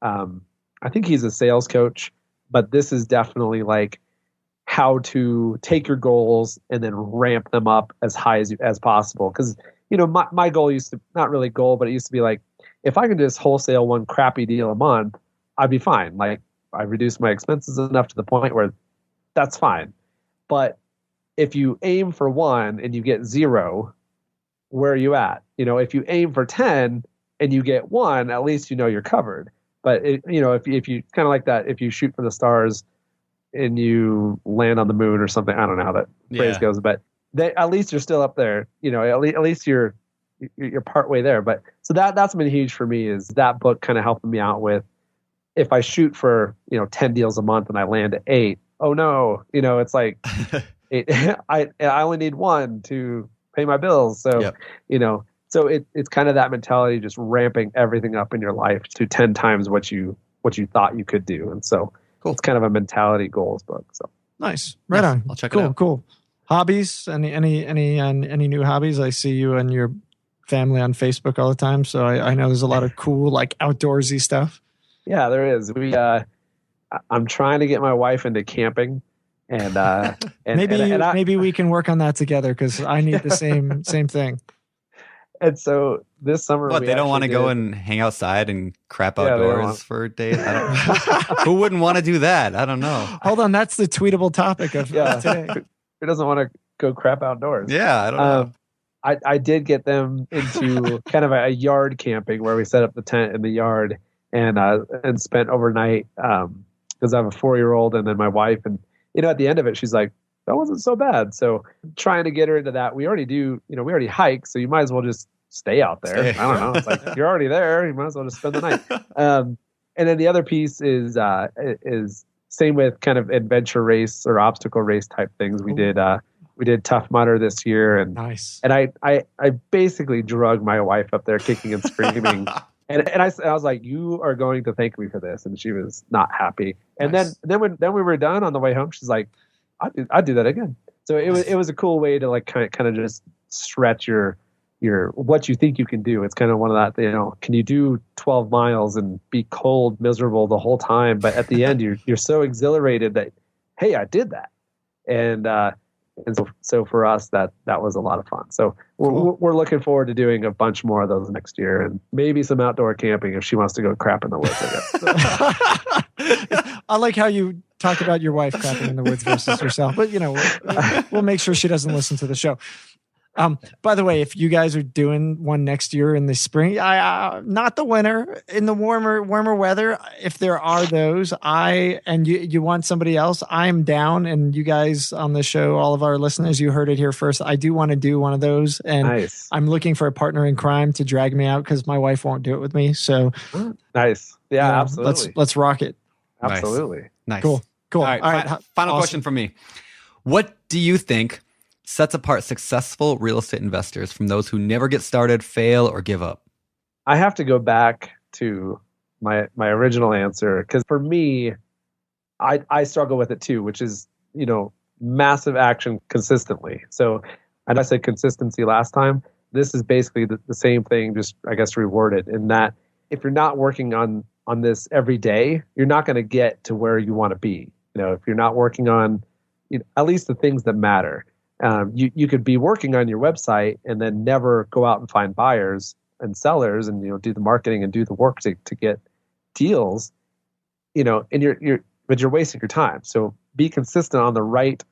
I think he's a sales coach, but this is definitely like how to take your goals and then ramp them up as high as possible. Because my goal used to, not really goal, but it used to be like, if I can just wholesale one crappy deal a month, I'd be fine. Like, I reduce my expenses enough to the point where that's fine. But if you aim for 1 and you get 0, where are you at? If you aim for 10 and you get 1, at least you're covered. But if you kind of like that, if you shoot for the stars and you land on the moon or something, I don't know how that phrase goes, but at least you're still up there. At least you're part way there. But so that's been huge for me, is that book kind of helping me out with, if I shoot for 10 deals a month and I land at 8, oh no, it's like I only need 1 to pay my bills. So so it's kind of that mentality, just ramping everything up in your life to 10 times what you thought you could do. And so it's kind of a mentality goals book. So nice, right on. I'll check it out. Cool. Hobbies? Any new hobbies? I see you and your family on Facebook all the time, so I know there's a lot of cool, like, outdoorsy stuff. Yeah, there is. I'm trying to get my wife into camping, and maybe we can work on that together, because I need the same thing. And so this summer, they don't want to go and hang outside and crap outdoors for days. Who wouldn't want to do that? I don't know. Hold on, that's the tweetable topic of today. Who doesn't want to go crap outdoors? Yeah, I don't know. I did get them into kind of a yard camping, where we set up the tent in the yard and spent overnight, because I have a 4-year-old and then my wife, and at the end of it, she's like, that wasn't so bad. So trying to get her into that. We already hike, so you might as well just stay out there. I don't know. It's like, you're already there, you might as well just spend the night. And then the other piece is same with kind of adventure race or obstacle race type things. We did Tough Mudder this year, and nice. And I basically drug my wife up there kicking and screaming. And I was like, you are going to thank me for this. And she was not happy. And nice. then we were done on the way home, she's like, I'd do that again. So it was a cool way to, like, kind of just stretch your what you think you can do. It's kind of one of that, can you do 12 miles and be cold, miserable the whole time, but at the end you're so exhilarated that, hey, I did that. And so for us, that was a lot of fun. So we're looking forward to doing a bunch more of those next year, and maybe some outdoor camping if she wants to go crap in the woods, I guess. I like how you talk about your wife crapping in the woods versus yourself, but we'll make sure she doesn't listen to the show. By the way, if you guys are doing one next year in the spring, not the winter, in the warmer weather, if there are those, and you want somebody else, I'm down. And you guys on the show, all of our listeners, you heard it here first. I do want to do one of those, and nice. I'm looking for a partner in crime to drag me out, because my wife won't do it with me. So nice, yeah, absolutely. Let's rock it. Absolutely, nice. Cool. All right. Final awesome. question from me: what do you think sets apart successful real estate investors from those who never get started, fail, or give up? I have to go back to my original answer, because for me, I struggle with it too, which is, massive action consistently. So, and I said consistency last time. This is basically the same thing, just, I guess, reworded, in that if you're not working on this every day, you're not going to get to where you want to be. If you're not working on at least the things that matter. You could be working on your website and then never go out and find buyers and sellers and do the marketing and do the work to get deals, and you're wasting your time. So be consistent on the right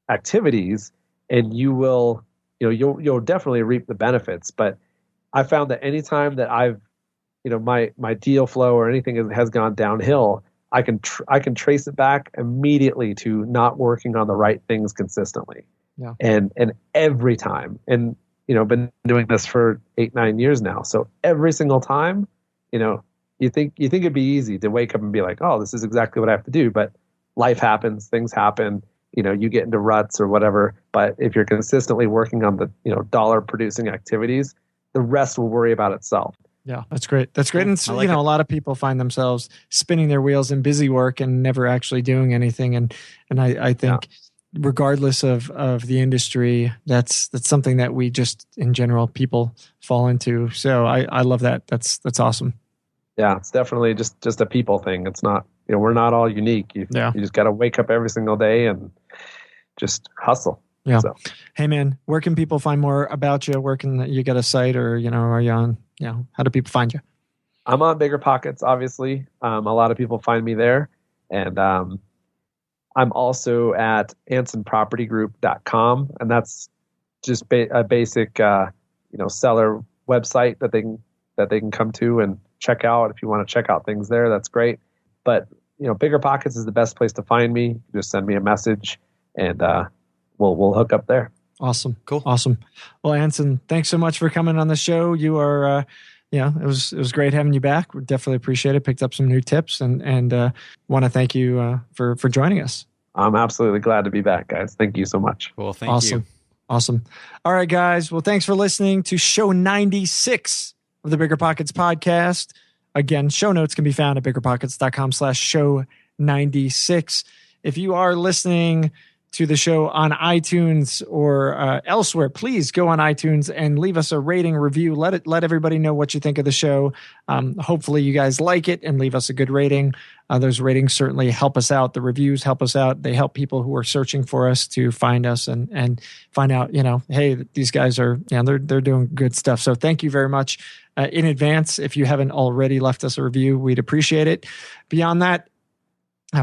activities, and you will you'll definitely reap the benefits. But I found that anytime that I've my deal flow or anything has gone downhill, I can trace it back immediately to not working on the right things consistently. Yeah. And every time, and been doing this for 8-9 years now. So every single time, you think it'd be easy to wake up and be like, oh, this is exactly what I have to do. But life happens, things happen, you get into ruts or whatever. But if you're consistently working on the, dollar producing activities, the rest will worry about itself. Yeah, that's great. That's great. And a lot of people find themselves spinning their wheels in busy work and never actually doing anything. And I think regardless of the industry, that's something that we just, in general, people fall into. So I love that. That's awesome. Yeah, it's definitely just a people thing. It's not, we're not all unique. You just got to wake up every single day and just hustle. Yeah. So. Hey man, where can people find more about you? Where can you get a site, or, are you on, how do people find you? I'm on BiggerPockets, obviously. A lot of people find me there. And I'm also at AnsonPropertyGroup.com, and that's just a basic, seller website that they can come to and check out. If you want to check out things there, that's great. But BiggerPockets is the best place to find me. Just send me a message, and we'll hook up there. Awesome, cool, awesome. Well, Anson, thanks so much for coming on the show. You are. It was great having you back. We definitely appreciate it. Picked up some new tips, and want to thank you for joining us. I'm absolutely glad to be back, guys. Thank you so much. Well, thank you. Awesome. All right, guys. Well, thanks for listening to show 96 of the BiggerPockets podcast. Again, show notes can be found at biggerpockets.com/show96. If you are listening to the show on iTunes or elsewhere, please go on iTunes and leave us a rating review. Let everybody know what you think of the show. Hopefully you guys like it and leave us a good rating. Those ratings certainly help us out. The reviews help us out. They help people who are searching for us to find us and find out, hey, these guys are, they're doing good stuff. So thank you very much in advance. If you haven't already left us a review, we'd appreciate it. Beyond that,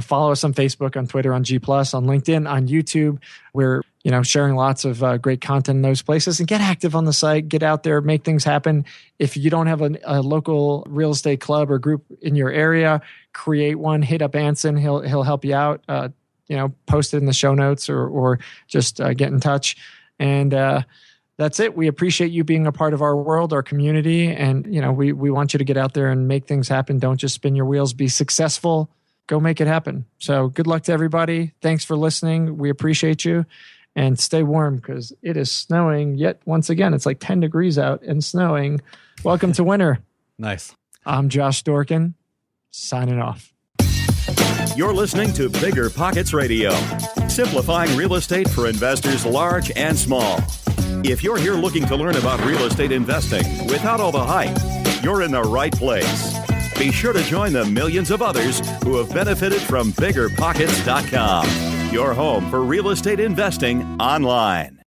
follow us on Facebook, on Twitter, on G+, on LinkedIn, on YouTube. We're sharing lots of great content in those places. And get active on the site. Get out there, make things happen. If you don't have a local real estate club or group in your area, create one. Hit up Anson. He'll help you out. Post it in the show notes or just get in touch. And that's it. We appreciate you being a part of our world, our community, and we want you to get out there and make things happen. Don't just spin your wheels. Be successful. Go make it happen. So good luck to everybody. Thanks for listening. We appreciate you. And stay warm because it is snowing yet once again. It's like 10 degrees out and snowing. Welcome to winter. Nice. I'm Josh Dorkin, signing off. You're listening to BiggerPockets Radio, simplifying real estate for investors large and small. If you're here looking to learn about real estate investing without all the hype, you're in the right place. Be sure to join the millions of others who have benefited from BiggerPockets.com, your home for real estate investing online.